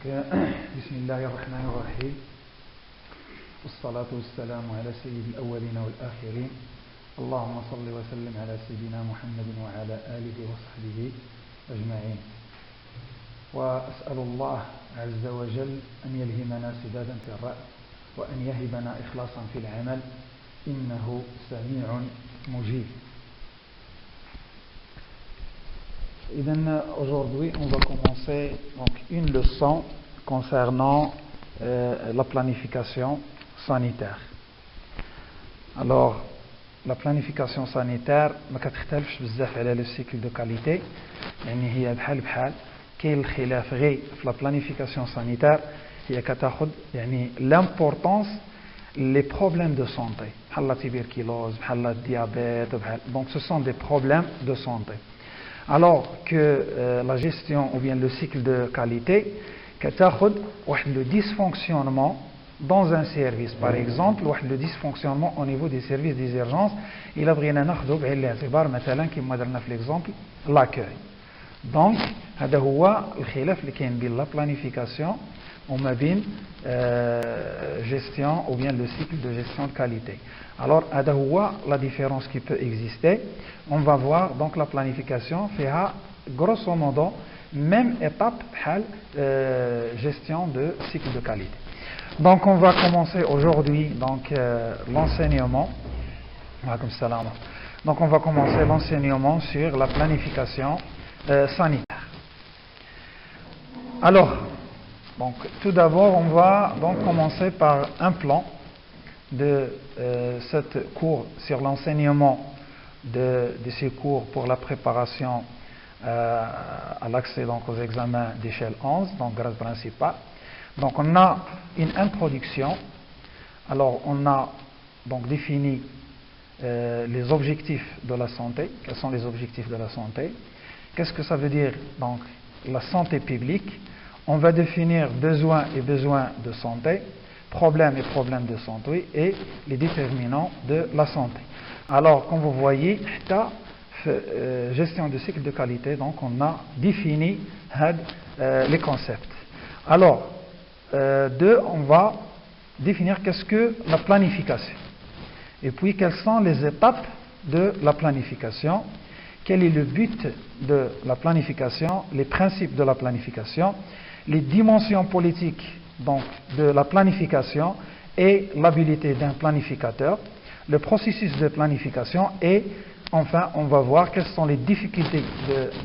بسم الله الرحمن الرحيم والصلاة والسلام على سيد الأولين والآخرين اللهم صل وسلم على سيدنا محمد وعلى آله وصحبه أجمعين وأسأل الله عز وجل أن يلهمنا سدادا في الرأي وأن يهبنا إخلاصا في العمل إنه سميع مجيب. Aujourd'hui, on va commencer donc une leçon concernant la planification sanitaire. Alors, la planification sanitaire ما كتختلفش بزاف على le cycle de qualité. يعني هي بحال كاين الخلاف غير في la planification sanitaire هي كتاخذ يعني l'importance les problèmes de santé بحال la tuberculose بحال la diabète بحال donc ce sont des problèmes de santé. Alors que la gestion ou bien le cycle de qualité كتاخذ واحد le dysfonctionnement dans un service par exemple واحد le dysfonctionnement au niveau des services des urgences إلا بغينا ناخذو بعين الاعتبار مثلا كما درنا في l'exemple l'accueil. Donc هذا هو الخلاف اللي كاين بين la planification وما بين gestion ou bien le cycle de gestion de qualité. Alors هذا هو la différence qui peut exister. On va voir donc la planification فيها grosso modo même étape بحال gestion de cycle de qualité. Donc on va commencer aujourd'hui donc l'enseignement. Donc on va commencer l'enseignement sur la planification sanitaire. Alors donc tout d'abord on va donc commencer par un plan de cette cours sur l'enseignement de ces cours pour la préparation à l'accès donc aux examens d'échelle 11, donc grade principal. Donc on a une introduction. Alors on a donc défini les objectifs de la santé. Quels sont les objectifs de la santé? Qu'est-ce que ça veut dire donc la santé publique? On va définir besoins et besoins de santé, problèmes et problèmes de santé et les déterminants de la santé. Alors comme vous voyez, gestion de cycle de qualité, donc on a défini les concepts. Alors on va définir qu'est-ce que la planification et puis quelles sont les étapes de la planification, quel est le but de la planification, les principes de la planification, les dimensions politiques donc de la planification et l'habilité d'un planificateur, le processus de planification et enfin on va voir quelles sont les difficultés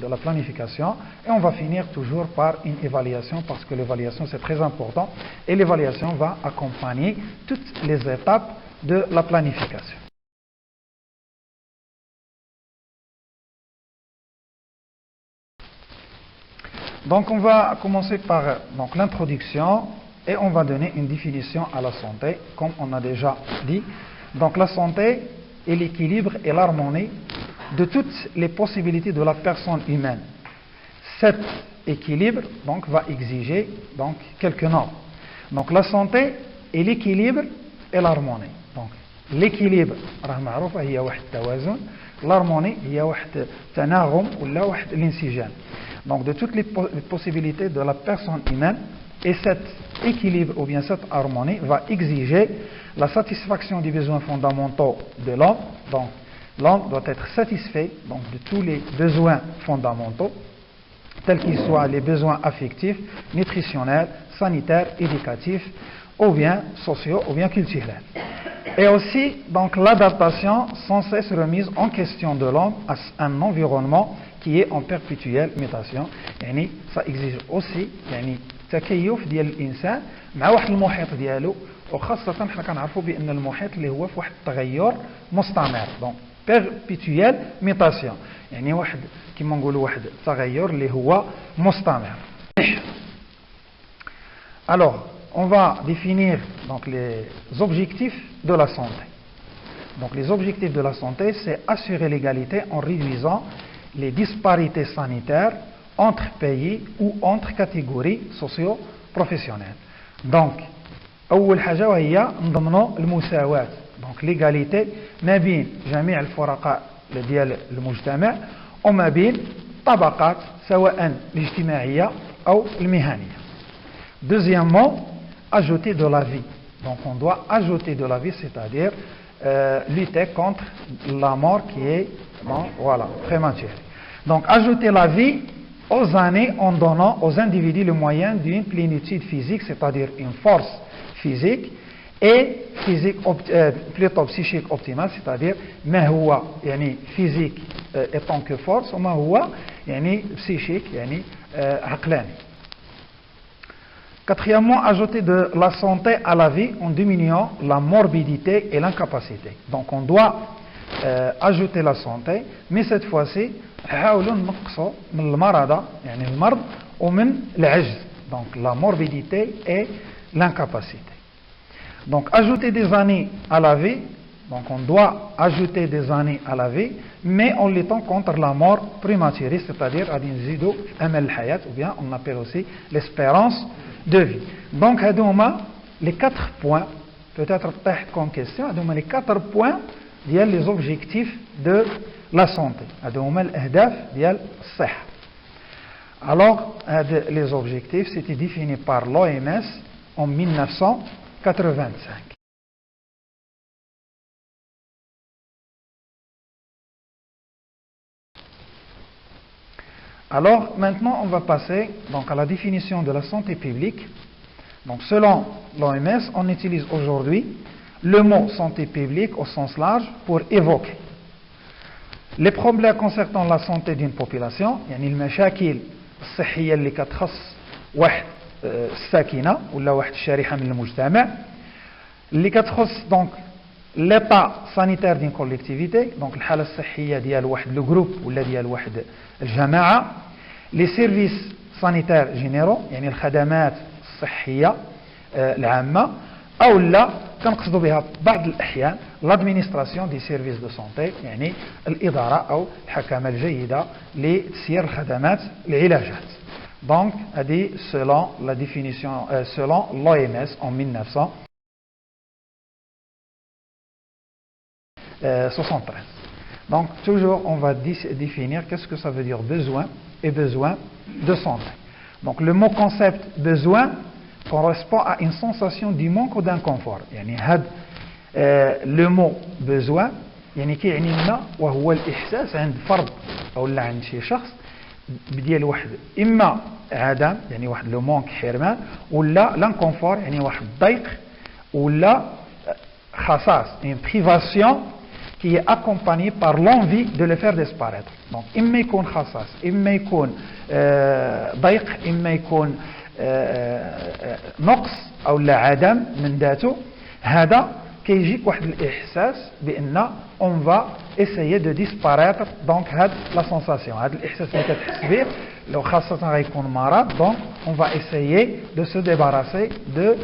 de la planification et on va finir toujours par une évaluation parce que l'évaluation c'est très important et l'évaluation va accompagner toutes les étapes de la planification. Donc on va commencer par l'introduction et on va donner une définition à la santé comme on a déjà dit. Donc la santé est l'équilibre et l'harmonie de toutes les possibilités de la personne humaine. Cet équilibre donc va exiger donc quelques normes. Donc la santé est l'équilibre et l'harmonie. Donc l'équilibre راه معروفة هي واحد التوازن، l'harmonie هي واحد تناغم ولا واحد الانسجام. Donc de toutes les possibilités de la personne humaine et cet équilibre ou bien cette harmonie va exiger la satisfaction des besoins fondamentaux de l'homme. Donc l'homme doit être satisfait donc, de tous les besoins fondamentaux tels qu'ils soient les besoins affectifs, nutritionnels, sanitaires, éducatifs ou bien sociaux ou bien culturels. Et aussi donc l'adaptation sans cesse remise en question de l'homme à un environnement qui est en perpétuelle mutation. يعني ça exige aussi يعني تكيف ديال الانسان مع واحد المحيط ديالو وخاصه حنا كنعرفوا بان المحيط اللي هو في واحد التغير مستمر دونك perpétuelle mutation يعني واحد كما نقولوا واحد التغير اللي هو مستمر. Alors on va définir donc les objectifs de la santé. Donc les objectifs de la santé c'est assurer l'égalité en réduisant les disparités sanitaires entre pays ou entre catégories socio-professionnelles. Donc أول حاجة وهي نضمنوا المساواة donc l'égalité ما بين جميع الفرقاء ديال المجتمع وما بين طبقات سواء الاجتماعية أو المهنية. Deuxièmement, ajouter de la vie. Donc on doit ajouter de la vie, c'est-à-dire lutter contre la mort qui est prématurée. Donc ajouter la vie aux années en donnant aux individus le moyen d'une plénitude physique, c'est-à-dire une force physique, et plutôt psychique optimale, c'est-à-dire ما هو يعني physique étant que force وما هو يعني psychique يعني عقلاني. Quatrièmement, ajouter de la santé à la vie en diminuant la morbidité et l'incapacité. Donc on doit ajouter la santé, mais cette fois-ci نحاولوا نقصوا من المرض يعني المرض ومن العجز. Donc la morbidité et l'incapacité. Donc ajouter des années à la vie, donc on doit ajouter des années à la vie, mais en luttant contre la mort prématurée, c'est-à-dire ou bien on appelle aussi l'espérance de vie. Donc les 4 points, peut-être comme question, les 4 points ديال les objectifs de la santé. Alors les objectifs c'était défini par l'OMS en 1985. Alors maintenant on va passer donc à la définition de la santé publique. Donc selon l'OMS, on utilise aujourd'hui le mot santé publique au sens large pour évoquer les problèmes concernant la santé d'une population, يعني المشاكل الصحية اللي كتخص واحد الساكنة ولا واحد الشريحة من المجتمع اللي كتخص donc l'état sanitaire d'une collectivité, donc الحالة الصحية ديال واحد لو جروب ولا ديال واحد الجماعة، les services sanitaires généraux يعني الخدمات الصحية العامة، أو لا كنقصدوا بها بعض الأحيان l'administration des services de santé يعني الإدارة أو الحكامة الجيدة لتسيير الخدمات العلاجات. Donc هذه selon la définition selon l'OMS en 1973. Donc toujours on va définir qu'est-ce que ça veut dire besoin et besoin de santé. Donc le mot concept besoin correspond à une sensation du manque ou d'inconfort. يعني هذا le mot besoin يعني كيعني لنا وهو الإحساس عند فرد أو لا عند شي شخص بديال واحد إما عدم يعني واحد لو مونك حرمان ولا لانكونفور يعني واحد الضيق ولا خصاص une privation qui est accompagnée par l'envie de le faire disparaître. Donc إما يكون خصاص إما يكون ضيق إما يكون نقص أو لا عدم من ذاته، هذا كيجيك واحد الإحساس بأن on va essayer de disparaître. donc هاد la sensation هاد الإحساس اللي كتحس به لو خاصة غيكون مرض، donc on va essayer de se débarrasser de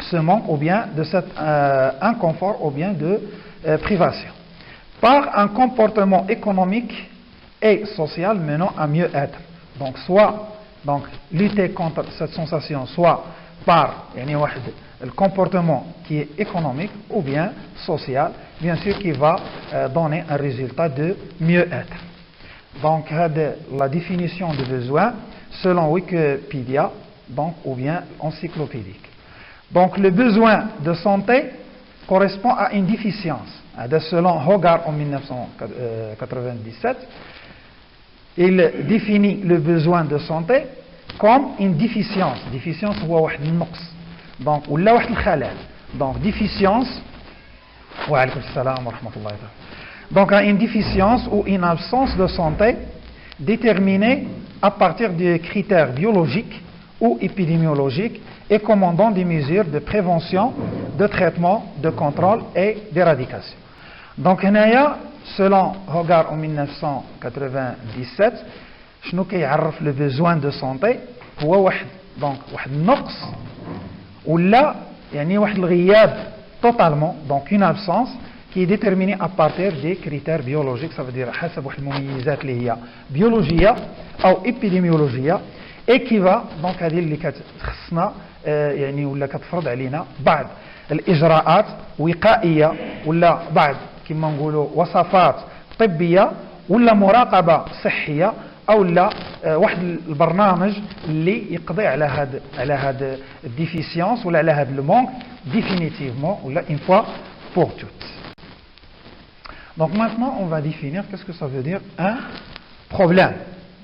ce manque ou bien de cet inconfort ou bien de privation par un comportement économique et social menant à mieux être. Donc soit donc lutter contre cette sensation soit par يعني واحد le comportement qui est économique ou bien social, bien sûr qui va donner un résultat de mieux-être. Donc la définition de besoin selon Wikipédia donc, ou bien encyclopédique. Donc le besoin de santé correspond à une déficience. Selon Hogarth en 1997, il définit le besoin de santé comme une déficience. Déficience هو واحد النقص. Donc ولا واحد الخلل. Donc déficience وعليكم السلام ورحمة الله وبركاته. Donc une déficience ou une absence de santé déterminée à partir de critères biologiques ou épidémiologiques et commandant des mesures de prévention, de traitement, de contrôle et d'éradication. Donc هنايا selon Hogarth en 1997 شنو كيعرف le besoin de santé هو واحد donc واحد النقص ولا يعني واحد الغياب totalement, donc une absence qui est déterminée à partir des critères biologiques, ça veut dire حسب واحد المميزات اللي هي بيولوجية أو إبيديميولوجية et qui va donc هذه اللي كتخصنا يعني ولا كتفرض علينا بعض الإجراءات وقائية ولا بعض كما نقولوا وصفات طبية ولا مراقبة صحية او لا واحد البرنامج اللي يقضي على هاد الديفيسيونس ولا على هاد المونك définitivement ou là une fois pour toutes. Donc maintenant on va définir qu'est-ce que ça veut dire un problème.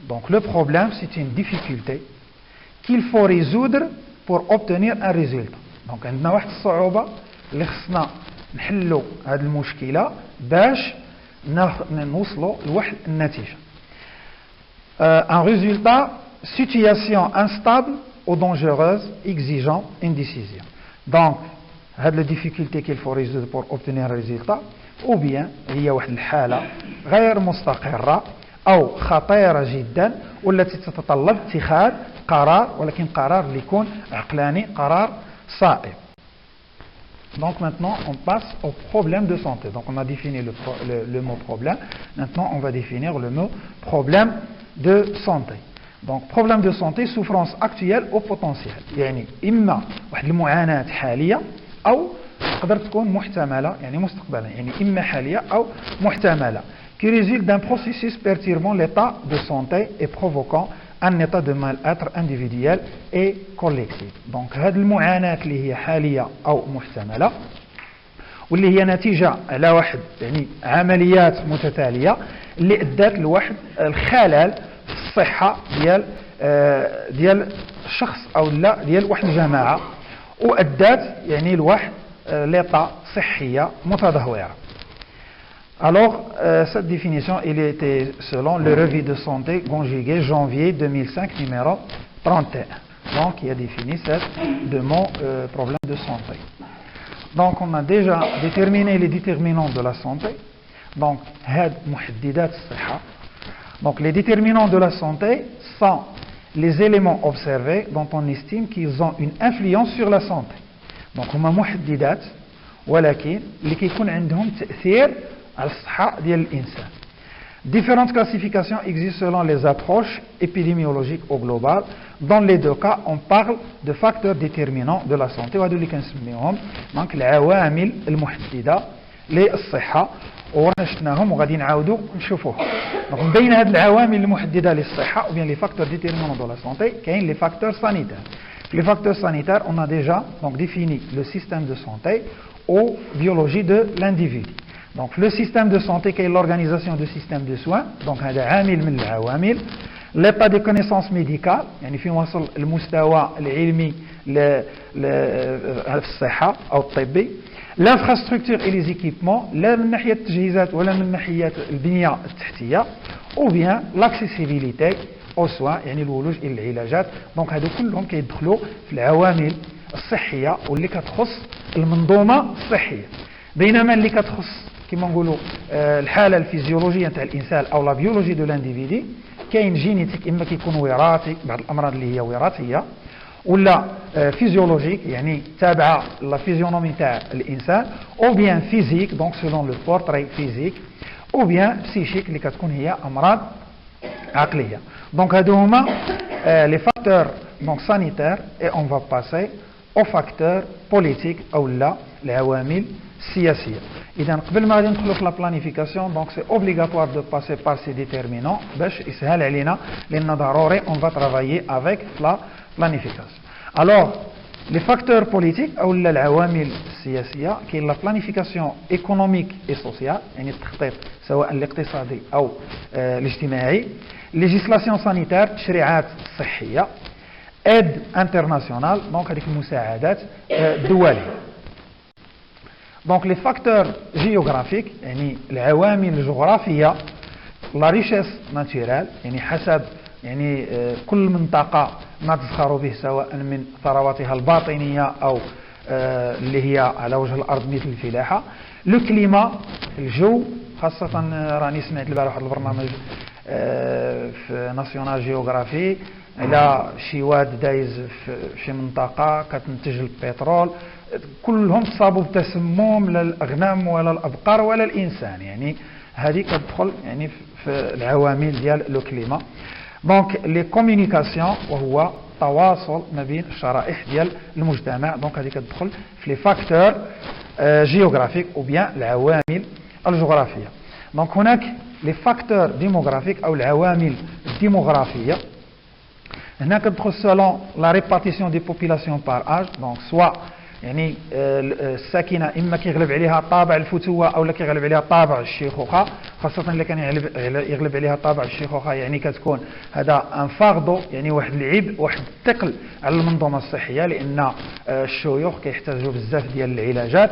Donc le problème c'est une difficulté qu'il faut résoudre pour obtenir un résultat. Donc عندنا واحد الصعوبة اللي خصنا نحلو هاد المشكلة باش نوصلوا لواحد النتيجة. Un résultat, situation instable ou dangereuse exigeant une décision. Donc, هذه la difficulté qu'il faut résoudre pour obtenir un résultat, ou bien هي واحد الحالة غير مستقرة أو خطيرة جدا والتي تتطلب اتخاذ قرار ولكن قرار اللي يكون عقلاني قرار صائب. Donc maintenant on passe au problème de santé. Donc on a défini le mot problème. Maintenant on va définir le mot problème de santé. Donc problème de santé, souffrance actuelle ou potentielle. يعني إما واحد المعاناة حالية أو تقدر تكون محتملة يعني مستقبلا يعني إما حالية أو محتملة qui résulte d'un processus perturbant l'état de santé et provoquant un état de mal-être individuel et collectif. Donc هذه المعاناة اللي هي حالية أو محتملة واللي هي نتيجة على واحد يعني عمليات متتالية اللي أدت لواحد الخلل في الصحة ديال الشخص أو لا ديال واحد الجماعة وأدت يعني لواحد l'état صحية متدهورة. Alors, cette définition, il était selon le revue de santé conjugué janvier 2005, numéro 31. Donc, il a défini de mon problème de santé. Donc, on a déjà déterminé les déterminants de la santé. Donc, donc les déterminants de la santé sont les éléments observés dont on estime qu'ils ont une influence sur la santé. Donc, هما محددات ولكن اللي كيكون عندهم تأثير على الصحة ديال الإنسان. Différentes classifications existent selon les approches épidémiologiques au global. Dans les deux cas, on parle de facteurs déterminants de la santé وهذو اللي كنسميوهم دونك العوامل المحددة للصحة ورانا شفناهم وغادي نعاودوا نشوفوهم. دونك من بين هذه العوامل المحددة للصحة ou bien les facteurs déterminants de la santé كاين les facteurs sanitaires. Les facteurs sanitaires, on a déjà donc défini le système de santé ou biologie de l'individu. Donc le système de santé qui est l'organisation du système de soins, donc هذا عامل من العوامل. l'état de connaissance médicale يعني فين وصل المستوى العلمي للصحة أو الطبي. l'infrastructure et les équipements لا من ناحية التجهيزات ولا من ناحية البنية التحتية ou bien l'accessibilité aux soins يعني الولوج إلى العلاجات. دونك هادو كلهم كيدخلوا في العوامل الصحية واللي كتخص المنظومة الصحية. بينما اللي كتخص كما نقولوا الحالة الفيزيولوجية نتاع الإنسان أو لا بيولوجي دو لانديفيدي كاين جينيتيك إما كيكون وراثي بعض الأمراض اللي هي وراثية ولا فيزيولوجيك يعني تابعة لا فيزيونومي تاع الإنسان أو بيان فيزيك دونك سولون لو بورتري فيزيك أو بيان بسيشيك اللي كتكون هي أمراض عقلية. دونك هادو هما لي فاكتور دونك سانيتير اي اون فا باسي او فاكتور بوليتيك أو لا العوامل السياسية. إذا قبل ما غادي ندخلوا في لا بلانيفيكاسيون دونك سي اوبليغاتوار دو باسي بار سي ديتيرمينون باش يسهل علينا لأن ضروري اون فا ترافايي افيك لا بلانيفيكاسيون. الوغ لي فاكتور بوليتيك أو لا العوامل السياسية كاين لا بلانيفيكاسيون ايكونوميك اي سوسيال يعني التخطيط سواء الاقتصادي أو الاجتماعي. ليجيسلاسيون سانيتير تشريعات صحية. ايد انترناسيونال دونك هذيك المساعدات الدولية. دونك لي فاكتور جيوغرافيك يعني العوامل الجغرافية لا ريشيس ناتورال يعني حسب يعني كل منطقة ما تزخر به سواء من ثرواتها الباطنية أو اللي هي على وجه الأرض مثل الفلاحة. لو كليما الجو خاصة راني سمعت البارح واحد البرنامج في ناسيونال جيوغرافي على شي واد دايز في شي منطقة كتنتج البترول كلهم تصابوا بتسمم لا الأغنام ولا الأبقار ولا الإنسان يعني هذه كتدخل يعني في العوامل ديال لو كليما. دونك لي كومونيكاسيون وهو تواصل ما بين الشرائح ديال المجتمع دونك هذه كتدخل في لي فاكتور جيوغرافيك او بيان العوامل الجغرافية. دونك هناك لي فاكتور ديموغرافيك أو العوامل démographie. هنا كندخل selon la répartition des populations par âge donc soit يعني الساكنه اما كيغلب عليها طابع الفتوه او لا كيغلب عليها طابع الشيخوخه خاصه الا كان يغلب عليها طابع الشيخوخه يعني كتكون هذا ان فاردو يعني واحد العبء واحد الثقل على المنظومه الصحيه لان الشيوخ كيحتاجوا بزاف ديال العلاجات.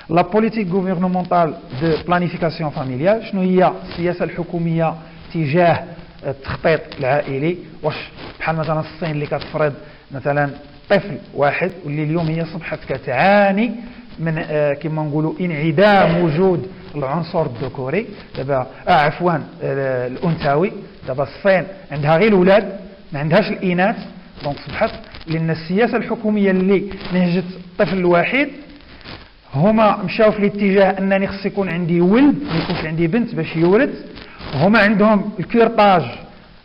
لا بوليتيك غوفرنمونتال دو بلانيفيكاسيون فاميليال شنو هي السياسه الحكوميه تجاه التخطيط العائلي واش بحال مثلا الصين اللي كتفرض مثلا طفل واحد واللي اليوم هي صبحت كتعاني من كما نقولوا انعدام وجود العنصر الذكوري دابا عفوا الانثوي دابا الصين عندها غير الاولاد ما عندهاش الاناث دونك صبحت لان السياسه الحكوميه اللي نهجت الطفل الواحد هما مشاو في الاتجاه انني خص يكون عندي ولد ما يكونش عندي بنت باش يورث هما عندهم الكيرطاج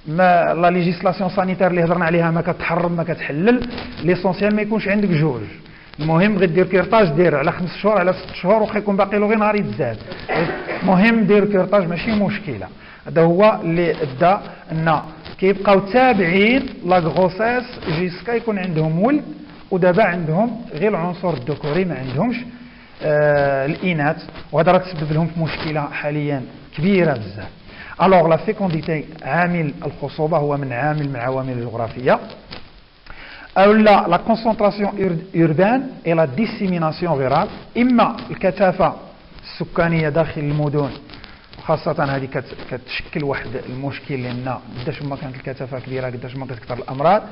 ما لا ليجيسلاسيون سانيتير اللي هضرنا عليها ما كتحرم ما كتحلل ليسونسيال ما يكونش عندك جوج المهم غير دير كيرطاج دير على 5 شهور على 6 شهور واخا يكون باقي له غير نهار يتزاد المهم دير كيرطاج ماشي مشكله هذا هو اللي ادى ان كيبقاو تابعين لا غروسيس جيسكا يكون عندهم ولد ودابا عندهم غير العنصر الذكوري ما عندهمش الاناث وهذا راه تسبب لهم في مشكله حاليا كبيره بزاف. Alors la fécondité عامل الخصوبة هو من عامل من عوامل الجغرافية أو لا concentration urbaine et la dissémination rurale إما الكثافة السكانية داخل المدن خاصة هذه كتشكل واحد المشكل لأن قداش ما كانت الكثافة كبيرة قداش ما كتكثر الأمراض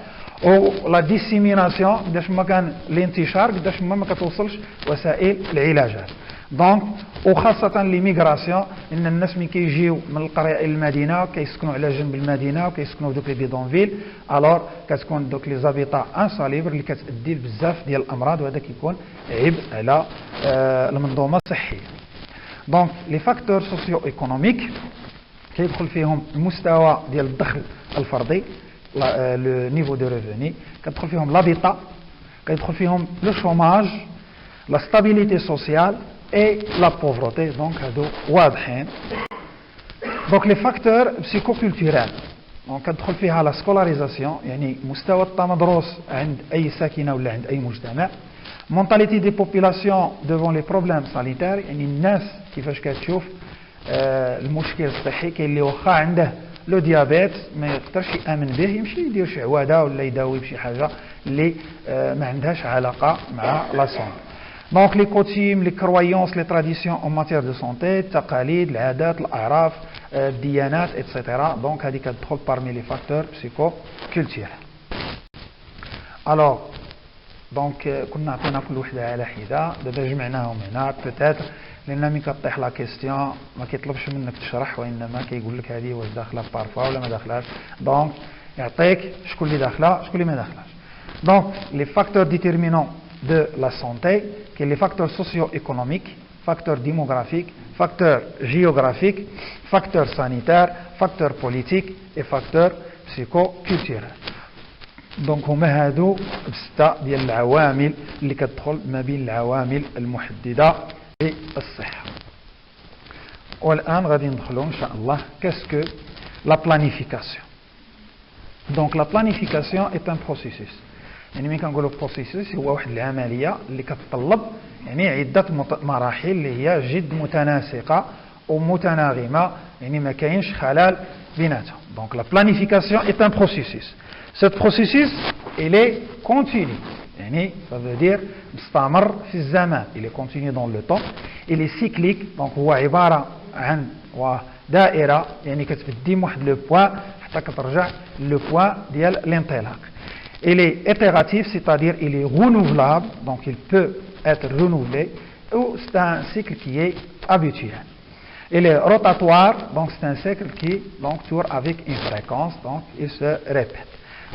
أو لا ديسيميناسيون قداش ما كان الانتشار قداش ما كتوصلش وسائل العلاجات دونك وخاصة ليميغراسيون ان الناس ملي كيجيو من القرية الى المدينة كيسكنوا على جنب المدينة وكيسكنوا في دوك لي بيدونفيل الور كتكون دوك لي زابيطا انساليبر اللي كتأدي بزاف ديال الامراض وهذا كيكون عبء على المنظومة الصحية. دونك لي فاكتور سوسيو ايكونوميك كيدخل فيهم المستوى ديال الدخل الفردي لو نيفو دو ريفوني كتدخل فيهم لابيتا كيدخل فيهم لو شوماج لا ستابيليتي سوسيال et la pauvreté donc هادو واضحين. donc les facteurs psychoculturels donc كتدخل فيها لا سكولاريزاسيون يعني مستوى التمدرس عند اي ساكنه ولا عند اي مجتمع mentalité des populations devant les problèmes sanitaires يعني الناس كيفاش كتشوف المشكل الصحي كاين اللي واخا عنده لو ديابيت ما يقدرش يامن به يمشي يدير شي عواده ولا يداوي بشي حاجه اللي ما عندهاش علاقه مع لا سونتي. Donc les coutumes, les croyances, les traditions en matière de santé, التقاليد, العادات, الأعراف, الديانات, etc. Donc هذه كتدخل parmi les facteurs psychoculturels. Alors donc كنا عطينا كل وحدة على حدة دابا جمعناهم هنا peut-être لأن ملي كطيح لا كيستيون ما كيطلبش منك تشرح وإنما كيقول لك هذه واش داخلة بارفوا ولا ما داخلاش donc يعطيك شكون اللي داخلة شكون اللي ما داخلاش. Donc les facteurs déterminants de la santé, qui est les facteurs socio-économiques, facteurs démographiques, facteurs géographiques, facteurs sanitaires, facteurs politiques et facteurs psychoculturels. Donc هما هادو بستة ديال العوامل اللي كتدخل ما بين العوامل المحددة للصحة. والآن غادي ندخلوا إن شاء الله qu'est-ce que la planification. Donc la planification est un processus. يعني ملي كنقولوا بروسيسوس هو واحد العمليه اللي كتطلب يعني عده مراحل اللي هي جد متناسقه ومتناغمه يعني ما كاينش خلل بيناتهم. دونك لا بلانيفيكاسيون est un processus. Ce processus il est continu يعني ça veut dire مستمر في الزمان il est continu dans le temps il est cyclique donc هو عباره عن دائره يعني كتبدي من واحد لو بوين حتى كترجع لو بوين ديال الانطلاق. Il est itératif, c'est-à-dire il est renouvelable, donc il peut être renouvelé, ou c'est un cycle qui est habituel. Il est rotatoire, donc c'est un cycle qui donc, tourne avec une fréquence, donc il se répète.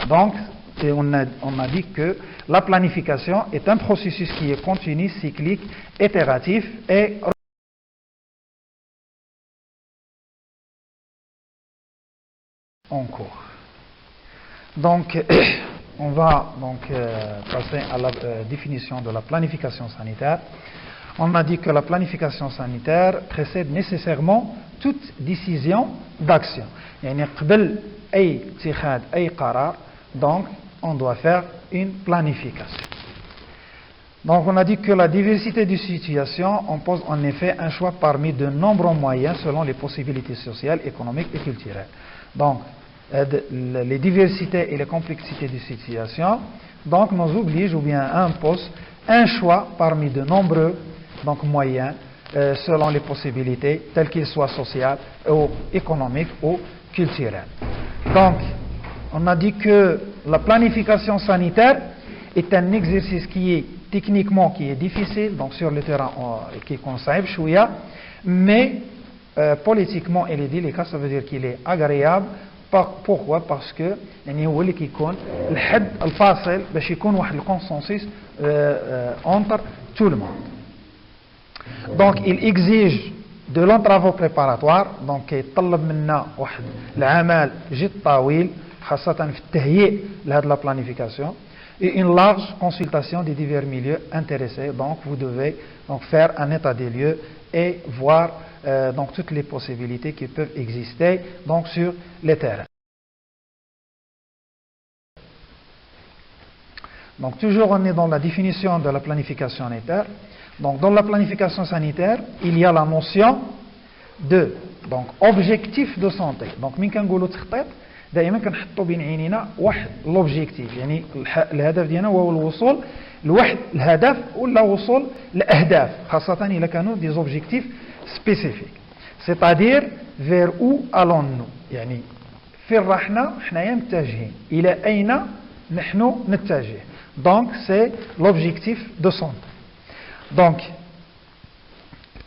Donc on a dit que la planification est un processus qui est continu, cyclique, itératif et en cours. Donc on va donc passer à la définition de la planification sanitaire. On a dit que la planification sanitaire précède nécessairement toute décision d'action. يعني قبل أي اتخاذ أي قرار donc on doit faire une planification. Donc on a dit que la diversité des situations impose en effet un choix parmi de nombreux moyens selon les possibilités sociales, économiques et culturelles. Donc les diversités et les complexités des situations donc nous obligent ou bien imposent un choix parmi de nombreux donc, moyens selon les possibilités telles qu'elles soient sociales ou économiques ou culturelles. Donc on a dit que la planification sanitaire est un exercice qui est techniquement qui est difficile, donc sur le terrain qui est conseil, mais politiquement il est délicat, ça veut dire qu'il est agréable. Pourquoi? Parce que يعني هو اللي كيكون الحد الفاصل باش يكون واحد الكونسنسس entre tout le monde. Donc il exige de longs travaux préparatoires, donc كيطلب منا واحد العمل جد طويل خاصة في التهيئ لهذه la planification et une large consultation des divers milieux intéressés. Donc vous devez donc faire un état des lieux et voir donc toutes les possibilités qui peuvent exister donc sur le terrain. Donc toujours on est dans la définition de la planification sanitaire. Donc dans la planification sanitaire, il y a la notion de donc objectif de santé. Donc من كنقولوا تخطيط دائما كنحطوا بين عينينا واحد لوبجيكتيف يعني الهدف ديالنا هو الوصول لواحد الهدف ولا وصول لاهداف خاصه اذا كانوا دي زوبجيكتيف سبيسيفيك c'est-à-dire vers où allons-nous يعني فين راحنا حنايا متجهين الى اين نحن نتجه. Donc c'est l'objectif de santé. Donc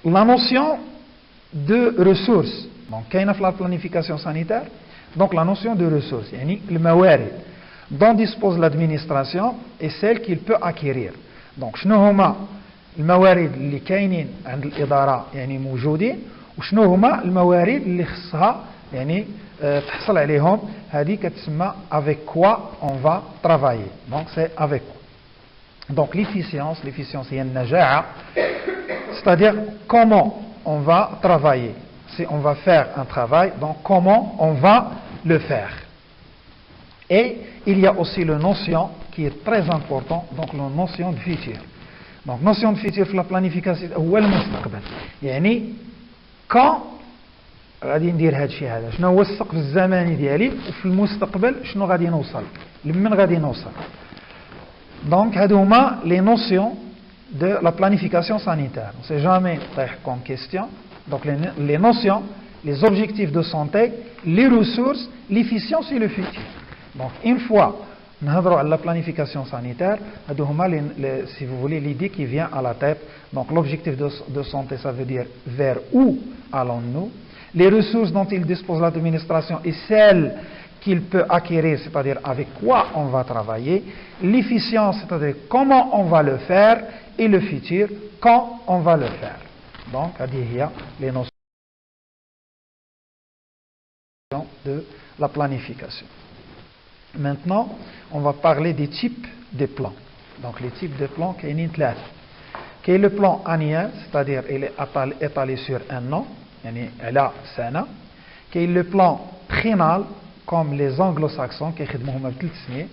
la notion de ressources donc كاينه في la planification sanitaire. Donc la notion de ressources يعني الموارد dont dispose l'administration et celle qu'il peut acquérir. Donc شنو هما الموارد اللي كاينين عند الإدارة يعني موجودين وشنو هما الموارد اللي خصها يعني تحصل عليهم هذه كتسمى avec quoi on va travailler. Donc c'est avec quoi. Donc l'efficience هي النجاعة, c'est-à-dire comment on va travailler. Si on va faire un travail, donc comment on va le faire. Et il y a aussi la notion qui est très importante, donc la notion de futur. Donc notion de futur في la planification هو المستقبل. يعني quand غادي ندير هذا الشيء هذا شنو هو السقف الزمني ديالي وفي المستقبل شنو غادي نوصل لمن غادي نوصل. Donc هادو هما les notions de la planification sanitaire. On ne sait jamais comme question. Donc les notions, les objectifs de santé, les ressources, l'efficience et le futur. Donc une fois نهضروا على la planification sanitaire, هادو هما si vous voulez l'idée qui vient à la tête. Donc l'objectif de santé, ça veut dire vers où allons-nous, les ressources dont il dispose l'administration et celles qu'il peut acquérir, c'est-à-dire avec quoi on va travailler, l'efficience, c'est-à-dire comment on va le faire, et le futur, quand on va le faire. Donc, il y a les notions de la planification. Maintenant, on va parler des types de plans. Donc, les types de plans, qui est le plan annuel, c'est-à-dire il est étalé sur un an, qui est le plan triennal, comme les anglo-saxons qui خدموهم ب 3 سنين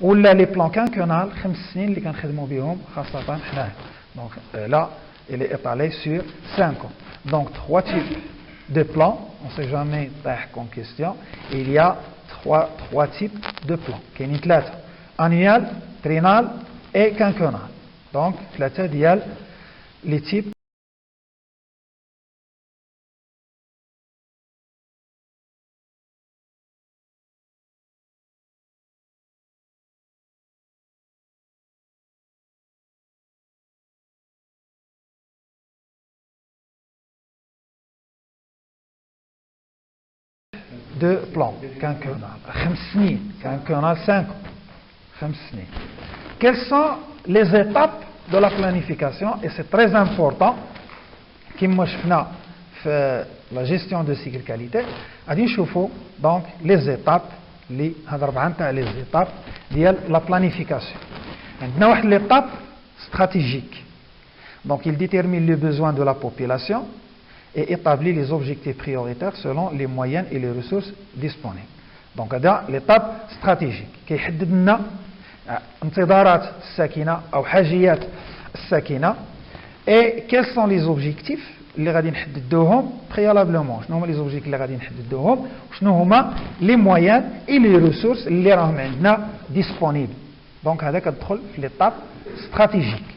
ولا les plans quinquennal 5 سنين اللي كنخدموا بهم خاصة حنا. Donc là il est étalé sur 5 ans. Donc 3 types de plans, on ne sait jamais en question. Il y a 3 types de plans. كاينين 3 annuel, triennal et quinquennal. Donc 3 ديال les types de plan quinquennal 5 سنين quinquennal 5 ans 5 سنين. Quelles sont les étapes de la planification? Et c'est très important كما شفنا في la gestion de cycle qualité غادي نشوفوا donc les étapes اللي هاد 4 تاع les étapes ديال la planification. عندنا واحد l'étape stratégique, donc il détermine les besoins de la population et établit les objectifs prioritaires selon les moyens et les ressources disponibles. Donc, هذا l'étape stratégique qui يحدد لنا انتظارات الساكنة أو حاجيات الساكنة et quels sont les objectifs اللي غادي نحددوهم préalablement. شنو هما les objectifs اللي غادي نحددوهم وشنو هما les moyens et les ressources اللي راهم عندنا disponibles. Donc, هذا كتدخل في l'étape stratégique.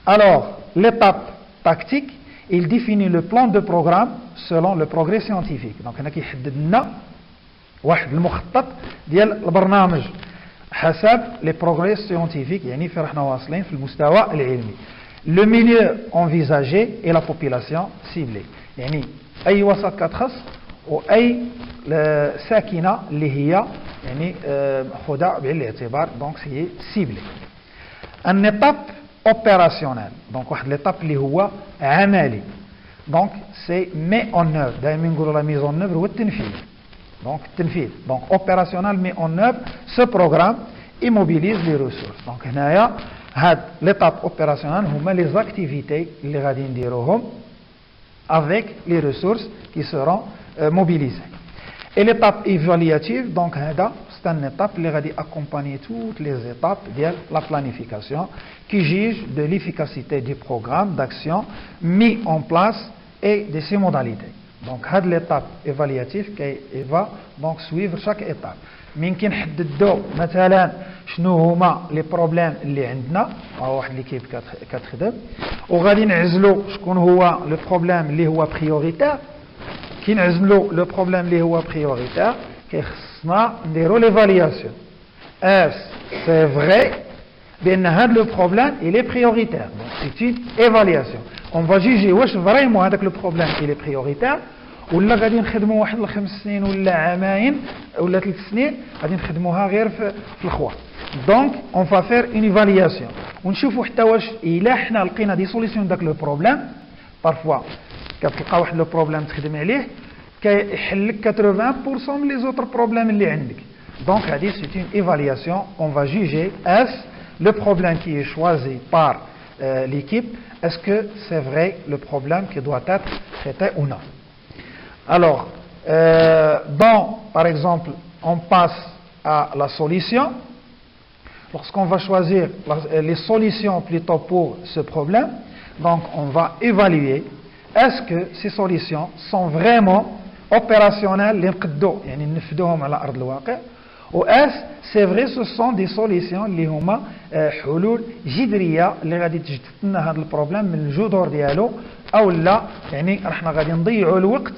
Alors, l'étape tactique, il définit le plan de programme selon le progrès scientifique. Donc, هنا كيحدد لنا واحد المخطط ديال البرنامج حسب les progrès scientifiques، يعني فين راحنا واصلين في المستوى العلمي. Le milieu envisagé et la population ciblée، يعني أي وسط كتخص وأي ساكنة اللي هي يعني خدها بعين الاعتبار، donc c'est ciblé. Une étape opérationnelle، donc واحد l'étape اللي هو عملي، donc c'est met en œuvre. دائما نقولوا la mise en œuvre هو التنفيذ. Donc التنفيذ، donc opérationnel met en œuvre ce programme et mobilise les ressources. Donc هنايا هاد l'étape opérationnelle هما les activités اللي غادي نديروهم avec les ressources qui seront mobilisées. Et l'étape évaluative، donc هذا c'est une étape qui va accompagner toutes les étapes de la planification qui juge de l'efficacité du programme d'action mis en place et de ses modalités. Donc, cette l'étape évaluative qui va donc suivre chaque étape. ممكن نحددوا مثلا شنو هما لي بروبليم اللي عندنا، واحد ليكيب كتخدم وغادي نعزلوا شكون هو لو بروبليم اللي هو بريوريتير. كي نعزلوا لو بروبليم اللي هو بريوريتير كيخصنا نديروا ليفالياسيون. سي فري بان هذا لو بروبليم il est prioritaire. Donc c'est une évaluation. On va juger واش فريمون هذاك لو بروبليم il est prioritaire ولا غادي نخدموا واحد الخمس سنين ولا عامين ولا 3 سنين غادي نخدموها غير في الخوا. دونك اون فا فير اون ايفالياسيون ونشوفوا حتى واش الا حنا لقينا دي سوليسيون داك لو بروبليم. بارفوا كتلقى واحد لو بروبليم تخدم عليه كيحل لك 80% من لي زوتر بروبليم اللي عندك. دونك هذه سي اون ايفالياسيون. اون فا جوجي اس le problème qui est choisi par l'équipe, est-ce que c'est vrai le problème qui doit être traité ou non. Alors, par exemple, on passe à la solution. Lorsqu'on va choisir les solutions plutôt pour ce problème, donc on va évaluer est-ce que ces solutions sont vraiment opérationnelles, يعني ننفذوهم على أرض الواقع. ou est-ce c'est vrai ce sont des solutions اللي هما حلول جذريه اللي غادي تجد لنا هذا البروبليم من الجذور ديالو او لا يعني رحنا غادي نضيعوا الوقت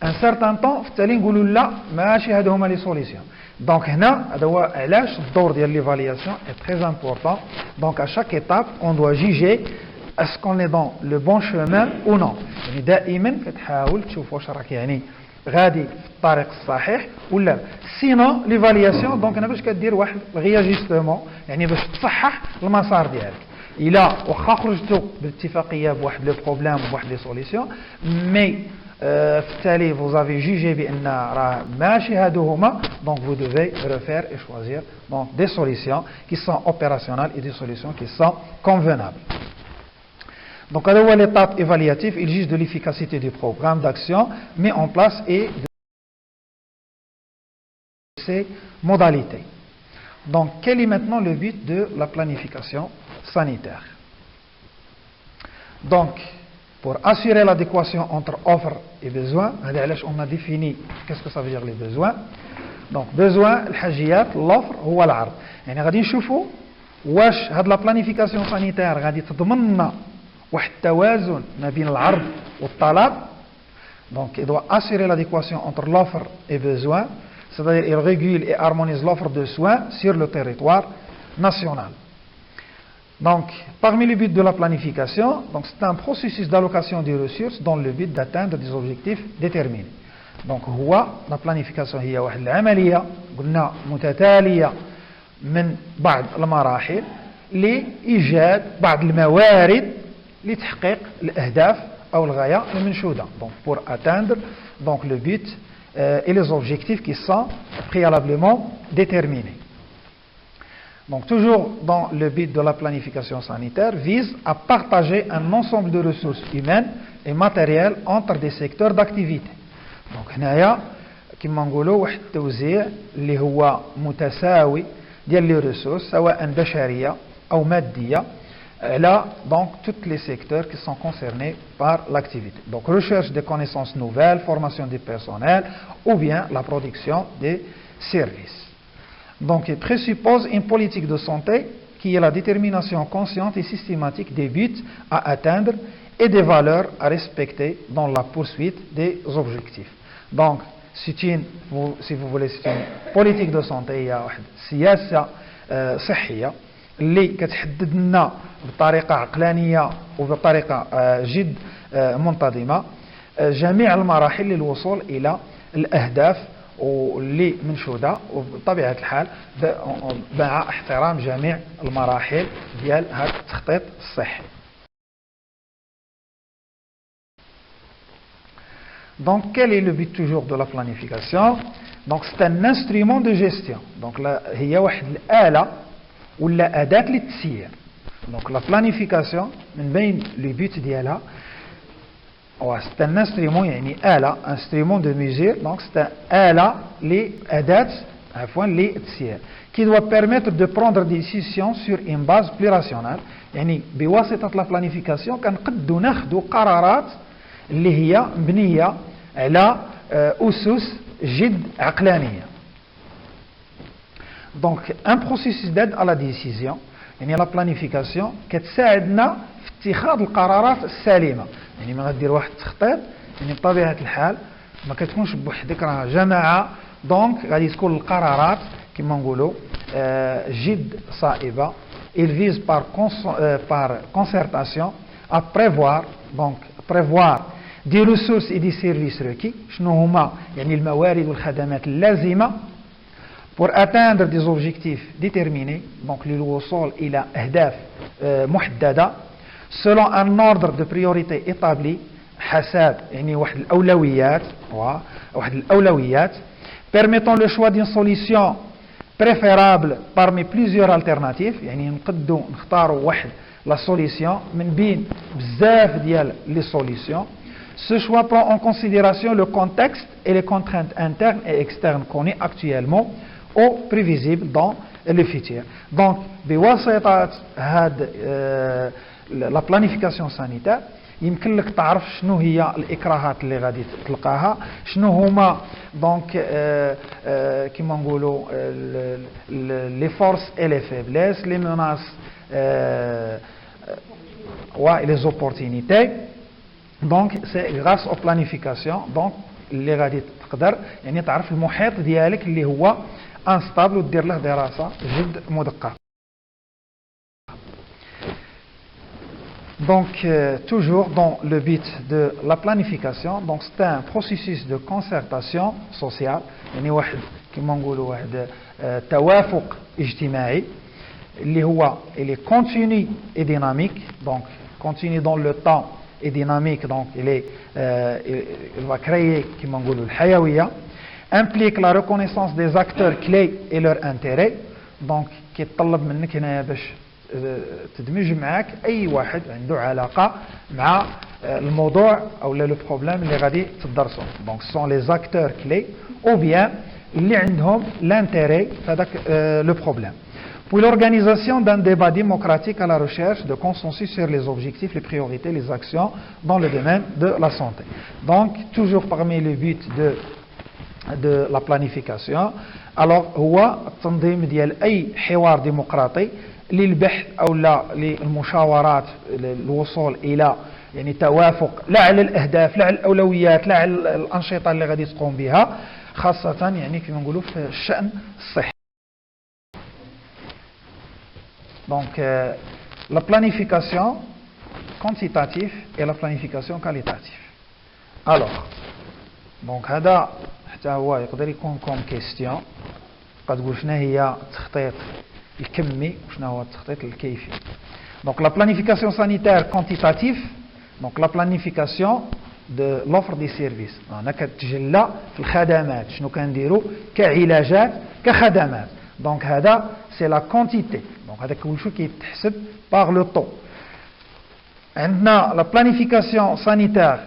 ان سارتان طون في التالي نقولوا لا ماشي هادو هما لي سوليسيون. دونك هنا هذا هو علاش الدور ديال ليفالياسيون اي تري امبورطون. دونك à chaque étape on doit juger est-ce qu'on est dans le bon chemin ou non. يعني دائما كتحاول تشوف واش راك يعني غادي في الطريق الصحيح ولا سينو ليفالياسيون. دونك انا باش كدير واحد رياجيستمون يعني باش تصحح المسار ديالك. الا واخا خرجتوا بالاتفاقيه بواحد لو بروبليم بواحد لي سوليسيون مي في التالي vous avez jugé بان راه ماشي هادو هما. دونك vous devez refaire et choisir donc des solutions qui sont opérationnelles et des solutions qui sont convenables. Donc, à l'étape évaluative, il juge de l'efficacité du programme d'action mis en place et de ses modalités. Donc, quel est maintenant le but de la planification sanitaire? Donc, pour assurer l'adéquation entre offre et besoin, on a défini qu'est-ce que ça veut dire les besoins. Donc, besoin, l'offre ou l'art. يعني غادي نشوفوا واش هاد la planification sanitaire غادي تضمننا واحد التوازن ما بين العرض والطلب. Donc il doit assurer l'adéquation entre l'offre et besoin, c'est-à-dire il régule et harmonise l'offre de soins sur le territoire national. Donc parmi les buts de la planification, donc c'est un processus d'allocation des ressources dans le but d'atteindre des objectifs déterminés. Donc هو la planification هي واحد العملية قلنا متتالية من بعض المراحل لإيجاد بعض الموارد لتحقيق الأهداف أو الغاية المنشودة. Donc pour atteindre donc le but et les objectifs qui sont préalablement déterminés. Donc toujours dans le but de la planification sanitaire vise à partager un ensemble de ressources humaines et matériel entre des secteurs d'activité. Donc هنايا كما نقولوا واحد التوزيع اللي هو متساوي ديال لي ريسورس سواء بشريه او ماديه على donc tous les secteurs qui sont concernés par l'activité. Donc recherche des connaissances nouvelles, formation du personnel ou bien la production des services. Donc il présuppose une politique de santé qui est la détermination consciente et systématique des buts à atteindre et des valeurs à respecter dans la poursuite des objectifs. Donc si vous voulez, c'est une politique de santé, il y a سياسة صحية اللي كتحدد لنا بطريقة عقلانية وبطريقة جد منتظمة جميع المراحل للوصول إلى الأهداف واللي منشودة وبطبيعة الحال مع احترام جميع المراحل ديال هذا التخطيط الصحي. Donc, quel est le but toujours de la planification? Donc, c'est un instrument de gestion. Donc, هي واحد الآلة ولا أداة للتسيير. Donc, la planification من بين les buts ديالها c'est un instrument يعني آلة instrument de mesure. Donc, c'est un آلة لأداة عفوا للتسيير qui doit permettre de prendre des décisions sur une base plus rationnelle. يعني بواسطة la planification كنقدو ناخدو قرارات اللي هي مبنية على أسس جد عقلانية. Donc un processus d'aide à la décision يعني la planification كتساعدنا في اتخاذ القرارات السليمة. يعني ما غدير واحد التخطيط يعني بطبيعة الحال ما كتكونش بوحدك راه جماعة دونك غادي تكون القرارات كما نقولوا جد صائبة. Il vise par concertation à prévoir des ressources et des services requis شنو هما يعني الموارد والخدمات اللازمة pour atteindre des objectifs déterminés donc للوصول إلى أهداف محددة selon un ordre de priorité établi حسب يعني واحد الأولويات permettant le choix d'une solution préférable parmi plusieurs alternatives يعني نقدو نختاروا واحد la solution من بين بزاف ديال les solutions. Ce choix prend en considération le contexte et les contraintes internes et externes connues actuellement ou prévisibles dans le futur. Donc, بواسطة هاد la planification sanitaire يمكن لك تعرف شنو هي الإكراهات اللي غادي تلقاها شنو هما دونك كيما نقولوا les forces et les faiblesses les menaces et les opportunités. Donc c'est grâce aux planifications donc اللي غادي تقدر يعني تعرف المحيط ديالك اللي هو انستابل ودير له دراسة جد مدققة. Donc toujours dans le but de la planification donc c'est un processus de concertation sociale يعني واحد كما نقولوا واحد توافق اجتماعي اللي هو il est continu et dynamique donc continu dans le temps et dynamique donc il va créer كما نقولوا الحيوية implique la reconnaissance des acteurs clés et leurs intérêts donc كيتطلب منك هنايا باش تدمج معاك اي واحد عنده علاقه مع الموضوع او لو بروبليم اللي غادي تدرسوا دونك سون لي زاكتور كلي او بيان اللي عندهم لانتيري في هذاك لو بروبليم. Pour l'organisation d'un débat démocratique à la recherche de consensus sur les objectifs, les priorités, les actions dans le domaine de la santé. Donc, toujours parmi les buts de la planification, alors هو التنظيم ديال أي حوار ديمقراطي للبحث أو لا للمشاورات للوصول إلى يعني توافق لا على الأهداف لا على الأولويات لا على الأنشطة اللي غادي تقوم بها خاصة يعني كما نقولوا في الشأن الصحي. Donc la planification quantitative et la planification qualitative. Alors donc هذا حتى هو يقدر يكون كوم كيستيون قد تقول شنو هي التخطيط الكمي وشنو هو التخطيط الكيفي. Donc la planification sanitaire quantitative donc la planification de l'offre des services هنا كتجلى في الخدمات شنو كنديروا كعلاجات كخدمات donc هذا c'est la quantité donc هذا كل شيء كيتحسب par le temps. La planification sanitaire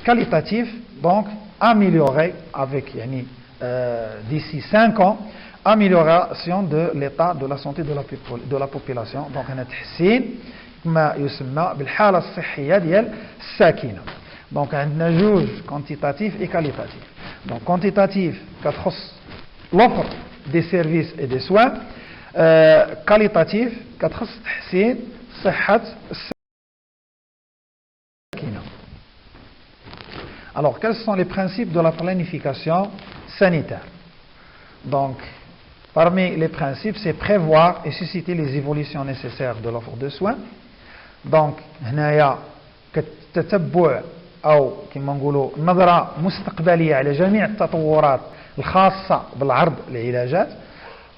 qualitative, donc améliorée avec d'ici 5 ans, amélioration de l'état de la santé de la population. Donc on a تحسين ما يسمى بالحالة الصحية ديال الساكنة. Donc عندنا جوج quantitatif et qualitatif. Donc quantitatif كتخص l'offre des services et des soins, qualitatif كتخص تحسين صحة الساكنة. Alors quels sont les principes de la planification sanitaire? Donc parmi les principes, c'est prévoir et susciter les évolutions nécessaires de l'offre de soins. Donc هنايا كتتبع أو كما نقولوا نظرة مستقبلية على جميع التطورات الخاصة بالعرض العلاجات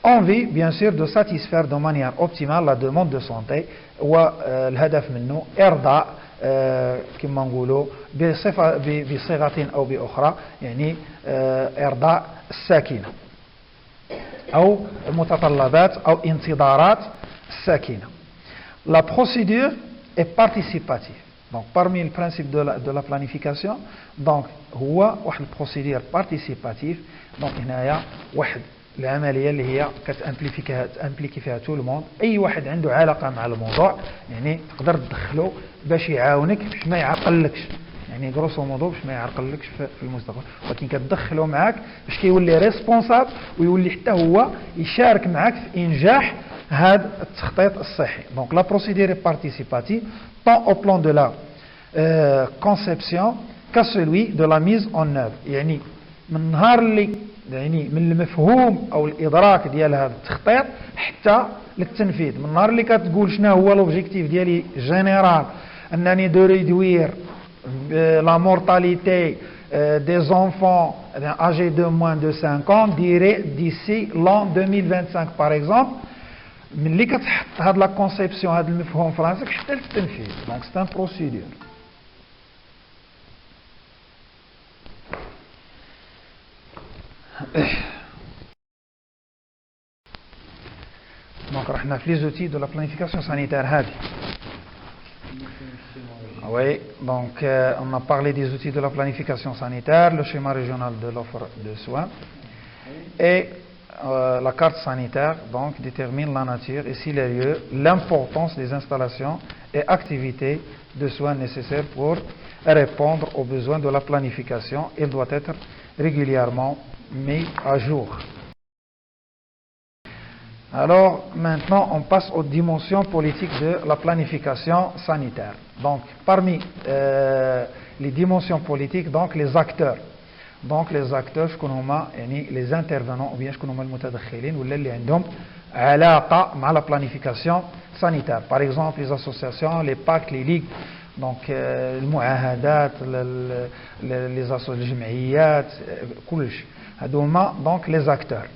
en vue bien sûr de satisfaire de manière optimale la demande de santé والهدف منه إرضاء كما نقولوا بصيغة أو بأخرى يعني إرضاء الساكنة أو متطلبات أو انتظارات الساكنة. La procédure est participative. Donc parmi les principes de la planification, donc هو واحد البروسيدير بارتيسيباتيف. دونك هنايا واحد العمليه اللي هي كتامبليكي فيها تو الموند، اي واحد عنده علاقه مع الموضوع يعني تقدر تدخله باش يعاونك باش ما يعقلكش، يعني غروسو مودو باش ما يعرقلكش في المستقبل، ولكن كتدخله معاك باش كيولي ريسبونسابل ويولي حتى هو يشارك معاك في انجاح هذا التخطيط الصحي. دونك لا بروسيدير بارتيسيباتيف tant au plan de la conception qu'à celui de la mise en œuvre. يعني من النهار اللي يعني من المفهوم او الادراك ديال هذا التخطيط حتى للتنفيذ، من النهار اللي كتقول شنو هو لوبجيكتيف ديالي جينيرال انني دو ريدوير لا مورتاليتي des enfants âgés de moins de 5 ans d'ici l'an 2025 par exemple. ملي كتحط هاد لا كونسيبسيون هاد المفهوم في راسك حتى للتنفيذ، دونك سي ان بروسيدور. دونك رحنا في لي زوتي دو لا بلانيفيكاسيون سانيتير هادي. Oui, donc on a parlé des outils de la planification sanitaire, le schéma régional de l'offre de soins et la carte sanitaire donc détermine la nature et si les lieux, l'importance des installations et activités de soins nécessaires pour répondre aux besoins de la planification. Il doit être régulièrement mis à jour. Alors maintenant on passe aux dimensions politiques de la planification sanitaire. Donc parmi les dimensions politiques, donc les acteurs. Donc les acteurs شكون هما يعني les intervenants ou bien شكون هما المتدخلين ولا اللي عندهم علاقة مع la planification sanitaire. Par exemple les associations, les packs, les ligues, donc المعاهدات الجمعيات كلش هادو هما donc les acteurs.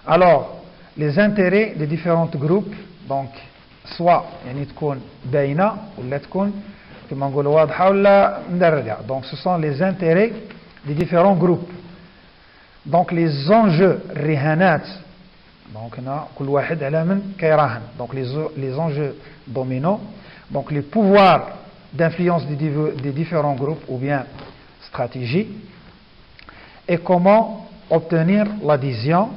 Alors les intérêts des différents groupes donc soit يعني تكون باينة ولا تكون كما نقولوا واضحة ولا مدرجة. Donc ce sont les intérêts des différents groupes. Donc les enjeux rihanat, donc كل واحد على من كيراهن. Donc les enjeux dominants, donc les pouvoirs d'influence des différents groupes ou bien stratégies, et comment obtenir l'adhésion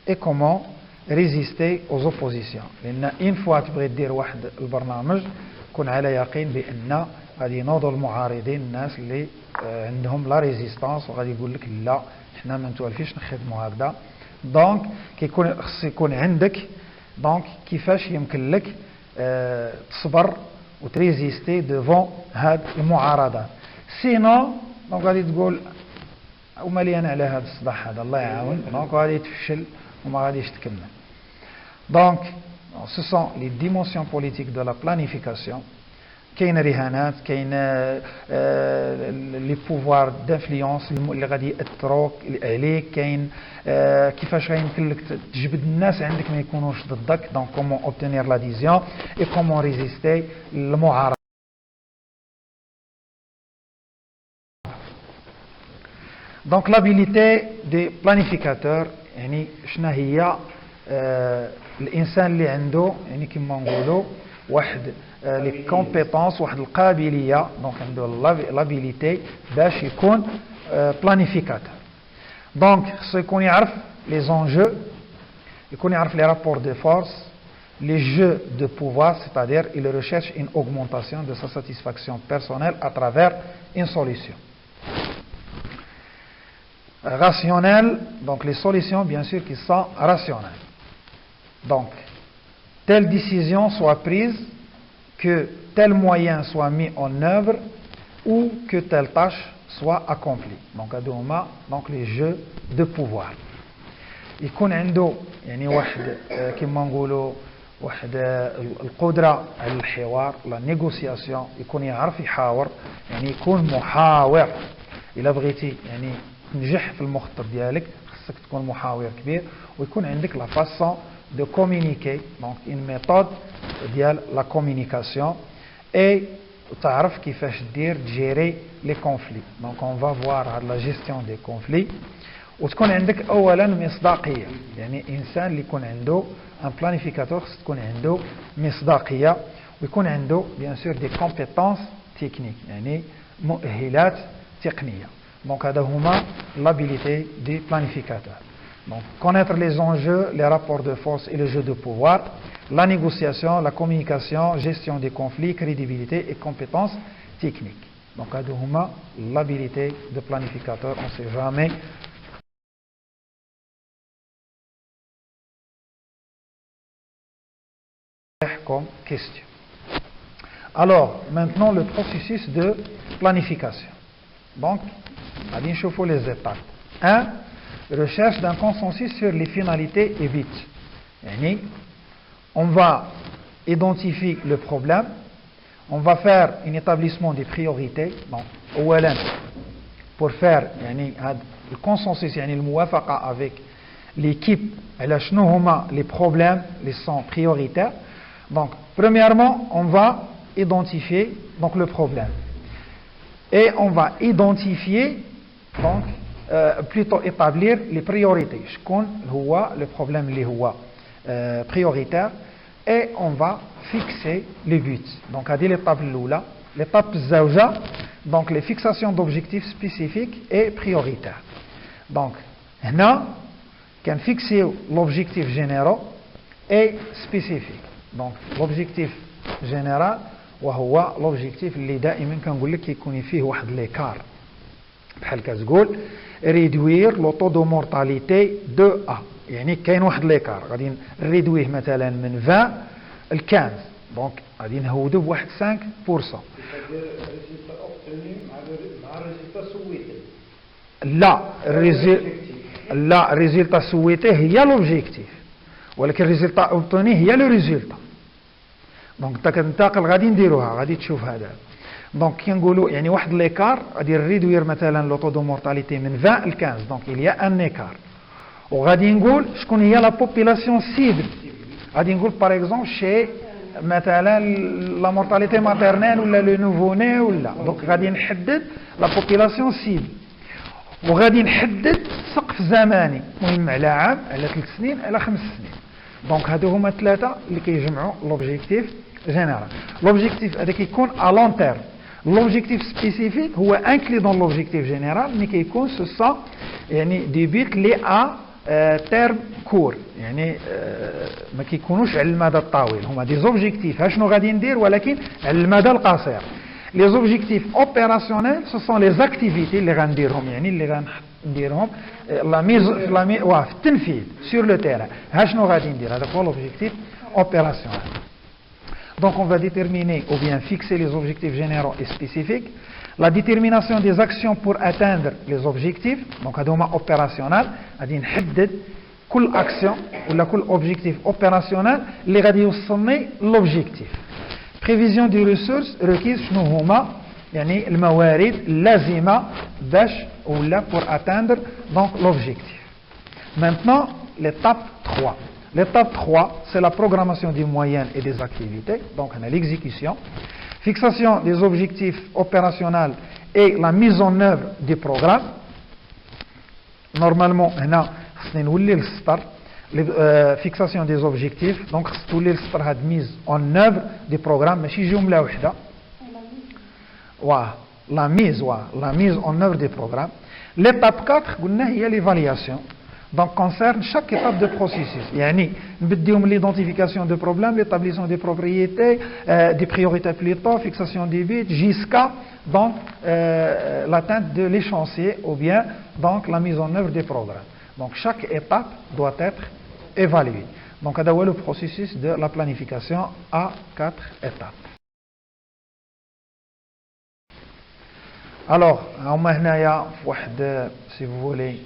et comment résister aux oppositions. لأن une fois تبغي دير واحد البرنامج كون على يقين بأن غادي ينوضوا المعارضين الناس اللي عندهم لا ريزيستانس وغادي يقول لك لا حنا ما نتوالفيش نخدموا هكذا. دونك كيكون خص يكون عندك دونك كيفاش يمكن لك تصبر وتريزيستي ديفون هاد المعارضات. سينو دونك غادي تقول ومالي انا على هذا الصداع هذا الله يعاون، دونك غادي تفشل وما غاديش تكمل. دونك ce sont les dimensions politiques de la planification. كاين رهانات، كاين لي بوفوار دانفلونس اللي غادي ياثروا عليك، كاين كيفاش غيمكن لك تجبد الناس عندك ما يكونوش ضدك. دونك كومون اوبتينير لاديزيون اي كومون ريزيستي للمعارضه. دونك لابيليتي دي بلانيفيكاتور يعني شنو هي الانسان اللي عنده يعني كما نقولوا les compétences واحد القابلية donc l'habilité باش يكون planificateur. Donc خصو يكون يعرف les enjeux, يكون يعرف les rapports de force, les jeux de pouvoir, c'est-à-dire il recherche une augmentation de sa satisfaction personnelle à travers une solution. Rationnel, donc les solutions bien sûr qui sont rationnelles. Donc, telle décision soit prise, que tel moyen soit mis en œuvre ou que telle tâche soit accomplie. Donc les jeux de pouvoir. يكون عنده يعني واحد كما نقولوا واحد القدرة على الحوار لا نيغوسياسيون يكون يعرف يحاور يعني يكون محاور إلا بغيتي يعني تنجح في المخطط ديالك خصك تكون محاور كبير ويكون عندك لا فاسون de communiquer, donc une méthode ديال la communication et تعرف كيفاش دير gérer les conflits. Donc on va voir la gestion des conflits وتكون عندك اولا مصداقيه يعني انسان اللي يكون عنده ان بلانيفيكاتور خص تكون عنده مصداقيه ويكون عنده بيان سور دي كومبيتونس تكنيك يعني مؤهلات تقنيه. Donc هذا هما l'habilité du planificateur. Donc, connaître les enjeux, les rapports de force et les jeux de pouvoir, la négociation, la communication, gestion des conflits, crédibilité et compétences techniques. Donc, l'habilité de planificateur, on ne sait jamais. Comme question. Alors, maintenant, le processus de planification. Donc, on va chauffer les étapes. 1. Recherche d'un consensus sur les finalités et buts. On va identifier le problème, on va faire un établissement des priorités. Donc, pour faire le consensus, le muwafaqa avec l'équipe, les problèmes, les sont prioritaires. Donc, premièrement, on va identifier donc, le problème. Et on va identifier donc plutôt établir les priorités. Le problème prioritaire et on va fixer les buts. Donc, à dire l'étape zawja, donc les fixations d'objectifs spécifiques et prioritaires. Donc, là, on fixer l'objectif général et spécifique. Donc, l'objectif général, وهو l'objectif اللي دائما كنقول لك يكون فيه واحد l'écart. بحال كتقول réduire le taux de mortalité de A. يعني كاين واحد ليكار غادي نريدويه مثلا من 20 ل 15 دونك غادي نهودو بواحد 5%. لا الريزلتا سويتي هي لوبجيكتيف ولكن الريزلتا اوبتوني هي لو ريزلتا. دونك انت كتنتقل غادي نديروها غادي تشوف هذا. دونك كنقولوا يعني واحد ليكار غادي نريدوير مثلا لو طو دو مورتاليتي من 20 ل 15 دونك il y a un écart. وغادي نقول شكون هي لا بوبولاسيون سيبل. غادي نقول باغ اكزومبل شي مثلا لا مورتاليتي ماتيرنيل ولا لو نوفوني ولا دونك غادي نحدد لا بوبولاسيون سيبل وغادي نحدد سقف زمني المهم على عام على 3 سنين على 5 سنين. دونك هادو هما ثلاثه اللي كيجمعوا لوبجيكتيف جينيرال. لوبجيكتيف هذا كيكون ا لون تيرم. L'objectif spécifique هو inclus dans l'objectif général mais كيكون ce sont يعني des buts liés à terme court يعني ما كيكونوش على المدى الطويل هما des objectifs ها شنو غادي ندير ولكن على المدى القصير. Les objectifs opérationnels ce sont les activités اللي غنديرهم يعني اللي غنديرهم la mise في التنفيذ sur le terrain. ها شنو غادي ندير هذا هو l'objectif opérationnel. Donc on va déterminer ou bien fixer les objectifs généraux et spécifiques, la détermination des actions pour atteindre les objectifs, donc هذوما opérationnel, غادي نحدد كل action ولا كل objectif opérationnel اللي غادي يوصلني l'objectif. Prévision des ressources requises شنو هما يعني الموارد اللازمة باش ولا pour atteindre donc l'objectif. Maintenant l'étape 3. L'étape 3, c'est la programmation des moyens et des activités, donc on a l'exécution, fixation des objectifs opérationnels et la mise en œuvre des programmes. Normalement, on a fixation des objectifs. Donc, tous les mise en œuvre des programmes. Mais si je me la mise en œuvre des programmes. L'étape 4, il y a l'évaluation. Donc, concerne chaque étape de processus. Yani, l'identification de problèmes, l'établissement des propriétés, des priorités plutôt, fixation des buts, jusqu'à donc l'atteinte de l'échéancier ou bien donc la mise en œuvre des programmes. Donc, chaque étape doit être évaluée. Donc, c'est le processus de la planification à 4 étapes. Alors, on a si vous voulez,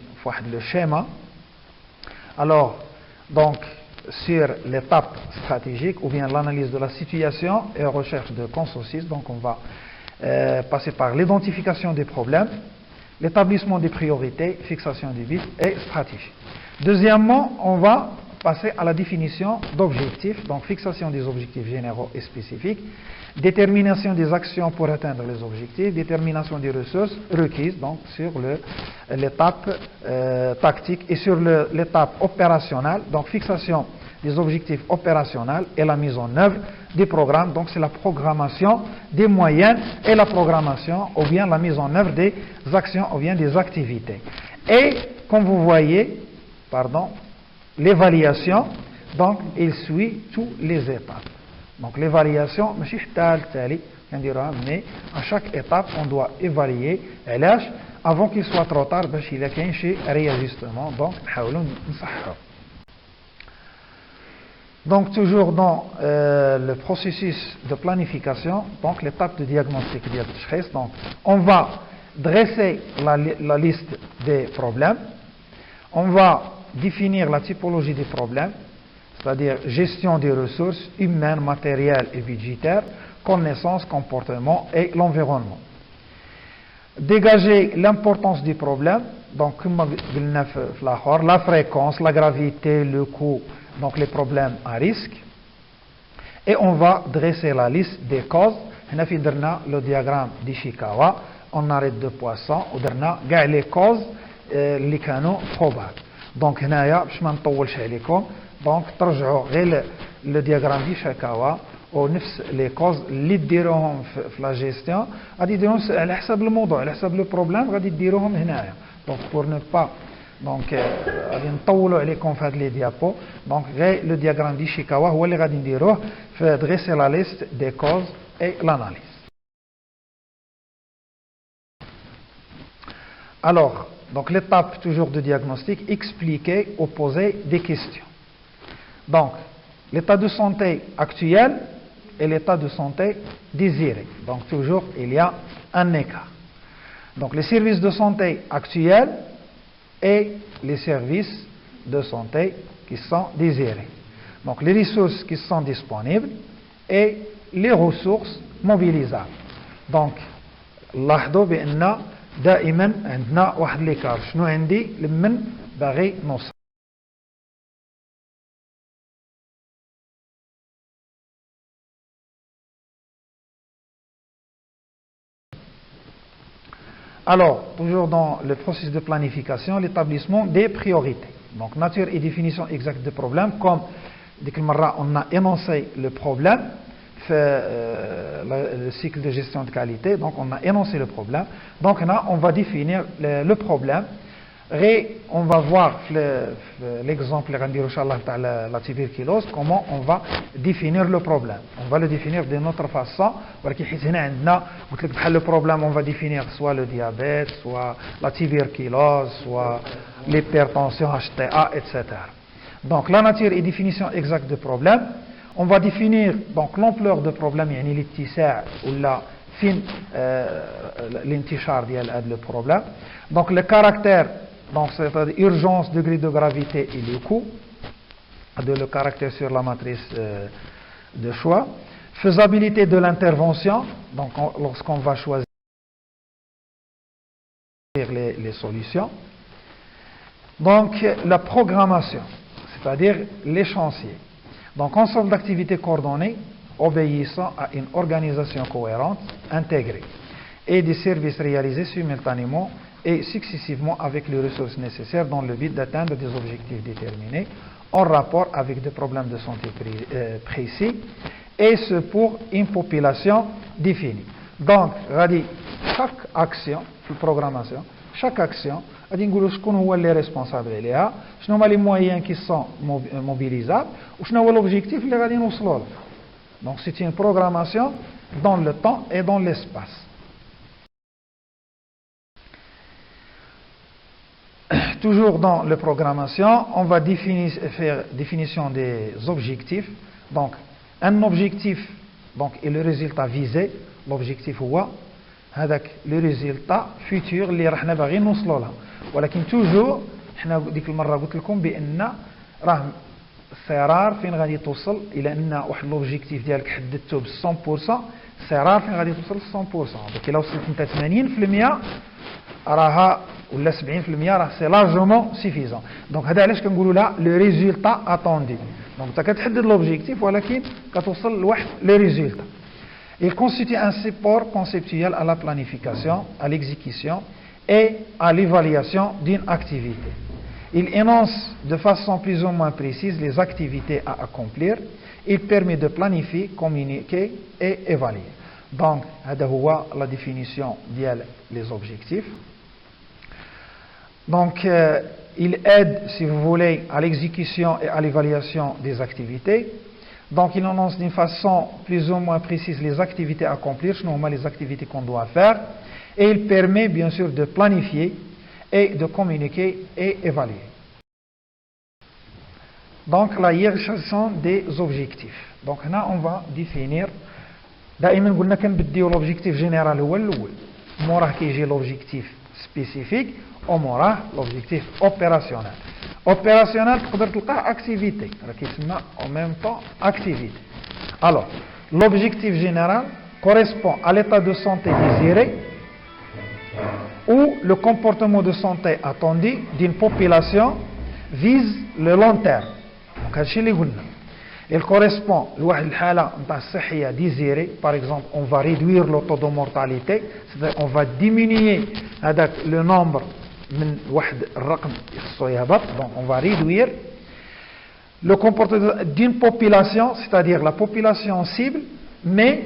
le schéma. Alors, donc, sur l'étape stratégique ou bien l'analyse de la situation et recherche de consensus, donc on va passer par l'identification des problèmes, l'établissement des priorités, fixation des buts et stratégie. Deuxièmement, on va passer à la définition d'objectifs, donc fixation des objectifs généraux et spécifiques, détermination des actions pour atteindre les objectifs, détermination des ressources requises, donc sur l'étape tactique et sur l'étape opérationnelle, donc fixation des objectifs opérationnels et la mise en œuvre des programmes, donc c'est la programmation des moyens et la programmation ou bien la mise en œuvre des actions ou bien des activités. Et comme vous voyez, l'évaluation, donc il suit toutes les étapes. Donc l'évaluation, mais à chaque étape, on doit évaluer l'âge avant qu'il soit trop tard, parce qu'il y a un réajustement. Donc, toujours dans le processus de planification, donc l'étape de diagnostic, donc on va dresser la liste des problèmes, on va définir la typologie des problèmes, c'est-à-dire gestion des ressources humaines, matérielles et budgétaires, connaissances, comportement et l'environnement. Dégager l'importance du problème, donc la fréquence, la gravité, le coût, donc les problèmes à risque. Et on va dresser la liste des causes. On a fait le diagramme d'Ishikawa, on arrête de poisson, on a les causes les canaux probables. Donc, je vais donc ترجعوا غير le diagramme d'Ishikawa ونفس les causes اللي تديروهم في la gestion غادي يديروهم على حسب الموضوع على حسب لو بروبليم غادي تديروهم هنايا. Donc pour ne pas donc غادي نطولوا عليكم في هاد لي ديابو. Donc غير le diagramme d'Ishikawa هو اللي غادي نديروه في dresser la liste des causes et l'analyse. Alors, donc l'étape toujours de diagnostic, expliquer ou poser des questions. Donc, l'état de santé actuel et l'état de santé désiré. Donc, toujours, il y a un écart. Donc, les services de santé actuels et les services de santé qui sont désirés. Donc, les ressources qui sont disponibles et les ressources mobilisables. Donc, لاحظوا بأن دائما عندنا واحد ليكار. شنو عندي لمن باغي نوصل. Alors, toujours dans le processus de planification, l'établissement des priorités. Donc, nature et définition exacte du problème, comme dès que on a énoncé le problème, le cycle de gestion de qualité, donc on a énoncé le problème. Donc là, on va définir le problème. Et on va voir l'exemple de la tuberculose, comment on va définir le problème. On va le définir d'une autre façon. Le problème, on va définir soit le diabète, soit la tuberculose, soit l'hypertension, HTA, etc. Donc la nature et définition exacte du problème. On va définir donc l'ampleur du problème, يعني الاتساع ولا فين الانتشار ديال le problème. Donc le caractère, donc c'est-à-dire urgence, degré de gravité et le coût, le caractère sur la matrice de choix, faisabilité de l'intervention, donc lorsqu'on va choisir les solutions, donc la programmation, c'est-à-dire l'échéancier. Donc ensemble d'activités coordonnées obéissant à une organisation cohérente, intégrée, et des services réalisés simultanément et successivement avec les ressources nécessaires dans le but d'atteindre des objectifs déterminés en rapport avec des problèmes de santé précis, et ce pour une population définie. Donc, chaque action, la programmation, chaque action, غادي نقولوا شكون هو اللي ريسبونسابل عليها، شنو هما لي مويان كي سون موبيليزابل وشنو هو l'objectif اللي غادي نوصلوا له. Donc c'est une programmation dans le temps et dans l'espace. Toujours dans la programmation, on va faire définition des objectifs. Donc un objectif est le résultat visé. L'objectif هو هذاك le résultat futur اللي راحنا باغيين نوصلوا له. ولكن توجور حنا ديك المره قلت لكم بان راه الصرار فين غادي توصل الى ان واحد لوبجيكتيف ديالك حددته ب 100%، الصرار فين غادي توصل ل 100%. دونك الا وصلت انت 80% راها ولا 70% راه سي لارجومون سيفيزون. دونك هذا علاش كنقولوا لها لو ريزولتا اتوندي. دونك انت كتحدد لوبجيكتيف ولكن كتوصل لواحد لو ريزولتا. Il constitue un support conceptuel à la planification, à l'exécution et à l'évaluation d'une activité. Il énonce de façon plus ou moins précise les activités à accomplir. Il permet de planifier, communiquer et évaluer. Donc, هذا هو la définition des objectifs. Donc, il aide, si vous voulez, à l'exécution et à l'évaluation des activités. Donc, il annonce d'une façon plus ou moins précise les activités à accomplir, normalement les activités qu'on doit faire, et il permet bien sûr de planifier et de communiquer et évaluer. Donc, la hiérarchisation des objectifs. Donc, là, on va définir. دائما قلنا كنبديو l'objectif général هو الأول. موراه كيجي l'objectif spécifique وموراه l'objectif opérationnel. Opérationnel تقدر تلقاه activité راه كيسمى en même temps activité. Alors, l'objectif général correspond à l'état de santé désiré ou le comportement de santé attendu d'une population vise le long terme. Donc هادشي اللي قلنا. Il correspond لواحد الحالة نتاع الصحية désirée. Par exemple, on va réduire le taux de mortalité, c'est-à-dire on va diminuer هذاك le nombre من واحد الرقم يخصو يهبط. Donc on va réduire le comportement d'une population, c'est-à-dire la population cible, mais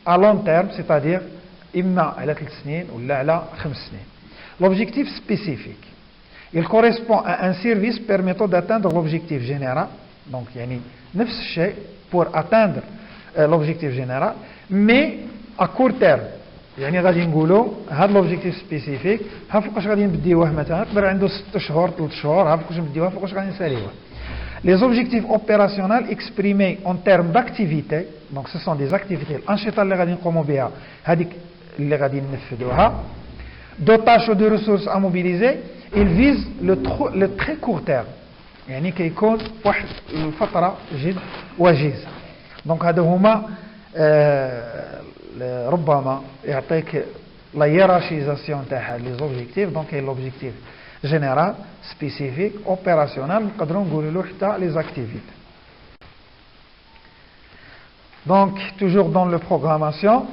à long terme, c'est-à-dire إما على 3 سنين ولا على 5 سنين. L'objectif spécifique. Il correspond à un service permettant d'atteindre l'objectif général. Donc يعني نفس الشيء pour atteindre l'objectif général, mais à court terme. يعني غادي نقولوا هذا l'objectif spécifique ها فوقاش غادي نبديوه مثلا يقدر عنده 6 شهور 3 شهور ها فوقاش نبديوه فوقاش غادي نساليوه. Les objectifs opérationnels exprimés en termes d'activité, donc ce sont des activités الأنشطة اللي غادي نقوموا بها هذيك اللي غادي ننفذوها. De tâches ou de ressources à mobiliser, ils visent le très court terme. يعني كيكون واحد الفترة جد وجيزة. دونك هذا هما ربما يعطيك لا hiérarchisation تاعها لي زوبجيكتيف. دونك كاين l'objectif général, spécifique, opérationnel, نقدروا نقولوا له حتى les activités. Donc toujours dans la programmation,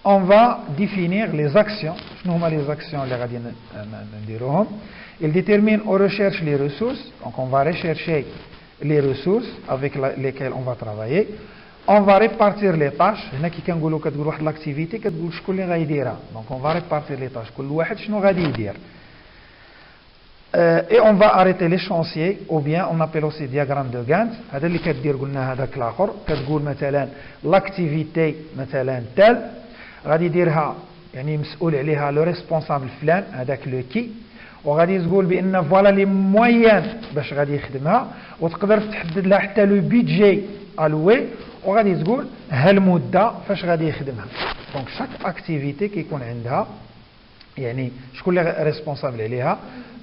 on va définir les actions. شنو هما les actions اللي غادي نديروهم. Il détermine ou recherche les ressources. Donc on va rechercher les ressources avec lesquelles on va travailler. On va répartir les tâches. هنا كي كنقولوا كتقول واحد لاكتيفيتي كتقول شكون اللي غيديرها. Donc on va répartir les tâches. كل واحد شنو غادي يدير. Et on va arrêter les chantiers ou bien on appelle aussi diagramme de Gantt. هذا اللي كدير قلنا هذاك الاخر كتقول مثلا لاكتيفيتي مثلا تال غادي يديرها يعني مسؤول عليها لو ريسبونسابل فلان هذاك لو كي وغادي تقول بان فوالا لي مويان باش غادي يخدمها وتقدر تحدد لها حتى لو بيدجي الوي وغادي تقول ها المده فاش غادي يخدمها. دونك شاك اكتيفيتي كيكون عندها يعني شكون اللي ريسبونسابل عليها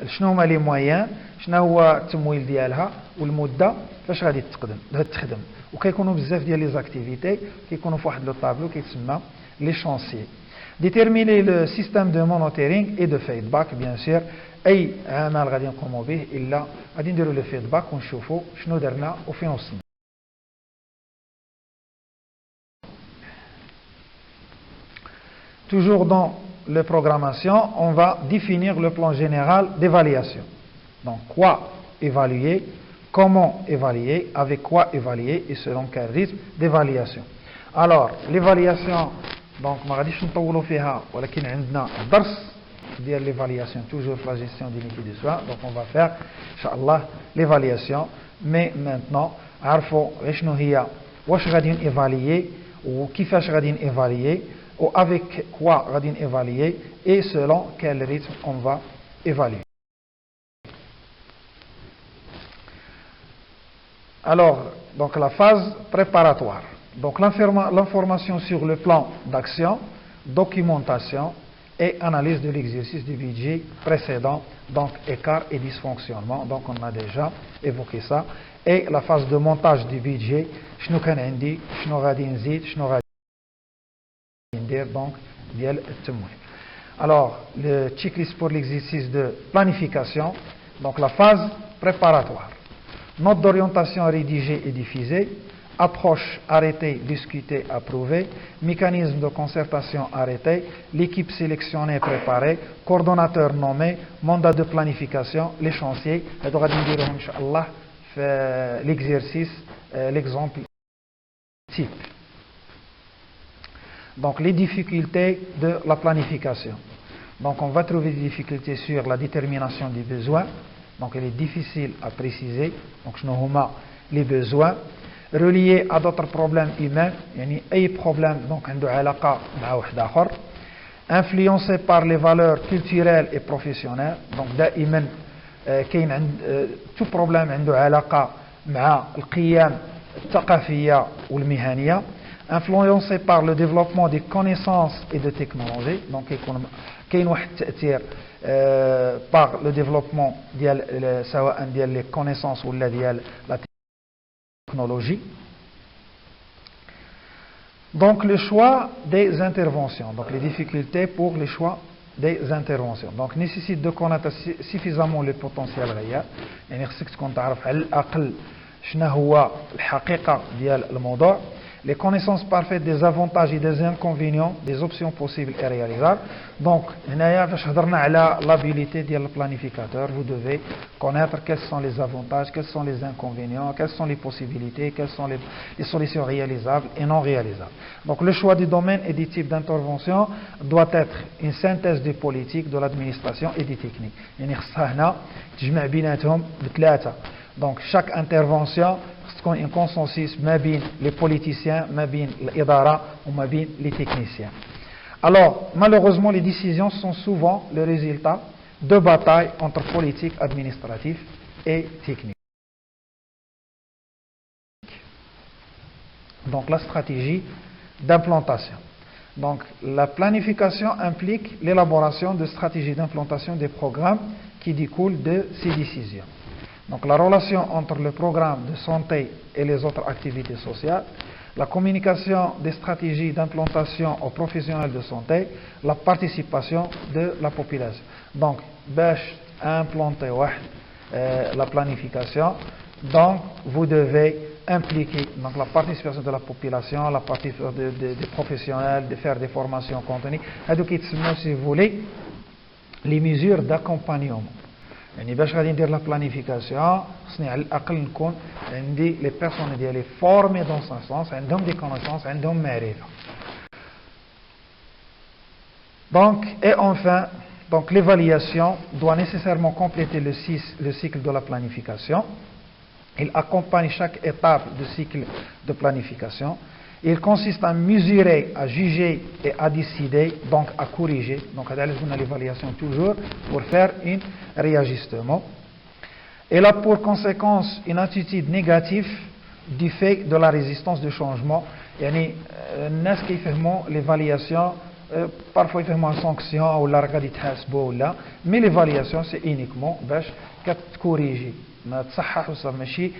شنو هما لي مويان شنو هو التمويل ديالها والمده فاش غادي تخدم. وكيكونوا بزاف ديال لي زاكتيفيتي كيكونوا في واحد لو طابلو كيتسمى لي شانسيي. Déterminer le système de monitoring et de feedback bien sûr. اي عمل غادي نقوموا به الا غادي نديروا لو فيدباك ونشوفوا شنو درنا وفين وصلنا. Toujours dans la programmation, on va définir le plan général d'évaluation. Donc quoi évaluer, comment évaluer, avec quoi évaluer et selon quel rythme d'évaluation. Alors, l'évaluation, donc, ما غاديش نطولوا فيها ولكن عندنا درس ديال l'évaluation toujours la gestion d'unité de soi. Donc on va faire inchallah l'évaluation, mais maintenant عرفوا شنو هي واش غادي évaluer وكيفاش غادي évaluer ou avec quoi غادي évaluer et selon quel rythme on va évaluer. Alors, donc la phase préparatoire. Donc l'information sur le plan d'action, documentation et analyse de l'exercice du budget précédent, donc écart et dysfonctionnement, donc on a déjà évoqué ça. Et la phase de montage du budget, شنو كان عندي شنو غادي نزيد شنو غادي ندير donc ديال التمويل. Alors le checklist pour l'exercice de planification, donc la phase préparatoire. Note d'orientation rédigée et diffusée, approche arrêtée, discutée, approuvée, mécanisme de concertation arrêté, l'équipe sélectionnée, préparée, coordonnateur nommé, mandat de planification, l'échéancier, et donc Inch'Allah l'exercice, l'exemple type. Donc les difficultés de la planification. Donc on va trouver des difficultés sur la détermination des besoins. Donc elle est difficile à préciser. Donc je nomme les besoins reliés à d'autres problèmes humains. يعني أي problème donc عنده علاقة مع واحد آخر. Influencé par les valeurs culturelles et professionnelles. Donc دائما كاين عند tout problème عنده علاقة مع القيم الثقافية والمهنية. Influencé par le développement des connaissances et de technologies. Donc كاين واحد التأثير par le développement ديال سواء ديال les connaissances ولا ديال la technologie. Donc le choix des interventions, donc les difficultés pour le choix des interventions. Donc nécessite de connaître suffisamment le potentiel réel. يعني خصك تكون تعرف على الأقل شنو هو الحقيقة ديال الموضوع. Les connaissances parfaites des avantages et des inconvénients des options possibles et réalisables. Donc, فاش هضرنا على l'habilité ديال planificateur, vous devez connaître quels sont les avantages, quels sont les inconvénients, quelles sont les possibilités, quelles sont les solutions réalisables et non réalisables. Donc, le choix du domaine et des types d'intervention doit être une synthèse des politiques, de l'administration et des techniques. يعني خصها هنا تجمع بيناتهم بثلاثة. Donc, chaque intervention تكون un consensus ما بين les politiciens, ما بين الإدارة وما بين les techniciens. Alors, malheureusement, les décisions sont souvent le résultat de batailles entre politique, administrative et technique. Donc, la stratégie d'implantation. Donc, la planification implique l'élaboration de stratégies d'implantation des programmes qui découlent de ces décisions. Donc la relation entre le programme de santé et les autres activités sociales, la communication des stratégies d'implantation aux professionnels de santé, la participation de la population. Donc, باش implanter la planification, donc vous devez impliquer donc, la participation de la population, la participation des professionnels, de faire des formations continues. Si vous voulez, les mesures d'accompagnement. يعني باش غادي ندير لا بلانيفيكاسيون خصني على الاقل نكون عندي لي بيرسون ديالي فورمي دون سان سونس عندهم دي كونيسونس عندهم معرفه. Donc et enfin donc l'évaluation doit nécessairement compléter le cycle de la planification. Il accompagne chaque étape du cycle de planification. Il consiste à mesurer, à juger et à décider, donc à corriger. Donc, à l'évaluation toujours pour faire un réajustement. Elle a pour conséquence une attitude négative du fait de la résistance du changement. يعني الناس كيفهموا l'évaluation parfois يفهموا une sanction ولا راه غادي تحاسبوا ولا mais l'évaluation c'est uniquement باش كتكوريجي ما تصحح وصافي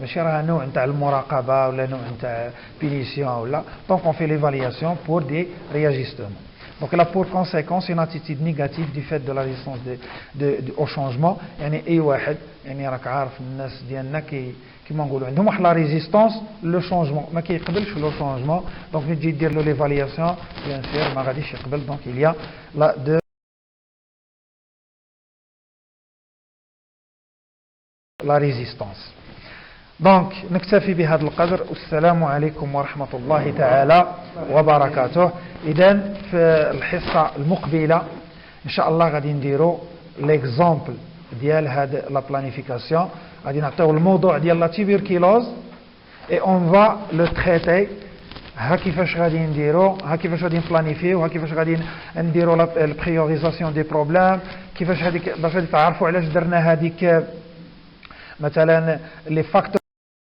ماشي راه نوع نتاع المراقبه ولا نوع نتاع بينيسيون ولا دونك on fait l'évaluation pour des réajustements. Donc elle a pour conséquence une attitude négative du fait de la résistance au changement. يعني اي واحد يعني راك عارف الناس ديالنا كيما نقولوا عندهم واحد لا ريزيستانس لو شونجمون ما كيقبلش لو شونجمون دونك ملي تجي دير له ليفالياسيون بيان سير ما غاديش يقبل دونك il y a لا la résistance. Donc نكتفي بهذا القدر والسلام عليكم ورحمة الله تعالى وبركاته. إذن في الحصة المقبلة إن شاء الله غادي نديرو l'exemple ديال هاد la planification, غادي نعطيو الموضوع ديال la tuberculose et on va le traiter. ها كيفاش غادي نديرو، ها كيفاش غادي نبلانيفيو، ها كيفاش غادي نديرو لا بريوريزاسيون دي بروبليم، كيفاش هذيك باش غادي تعرفوا علاش درنا هذيك مثلا لي فاكتور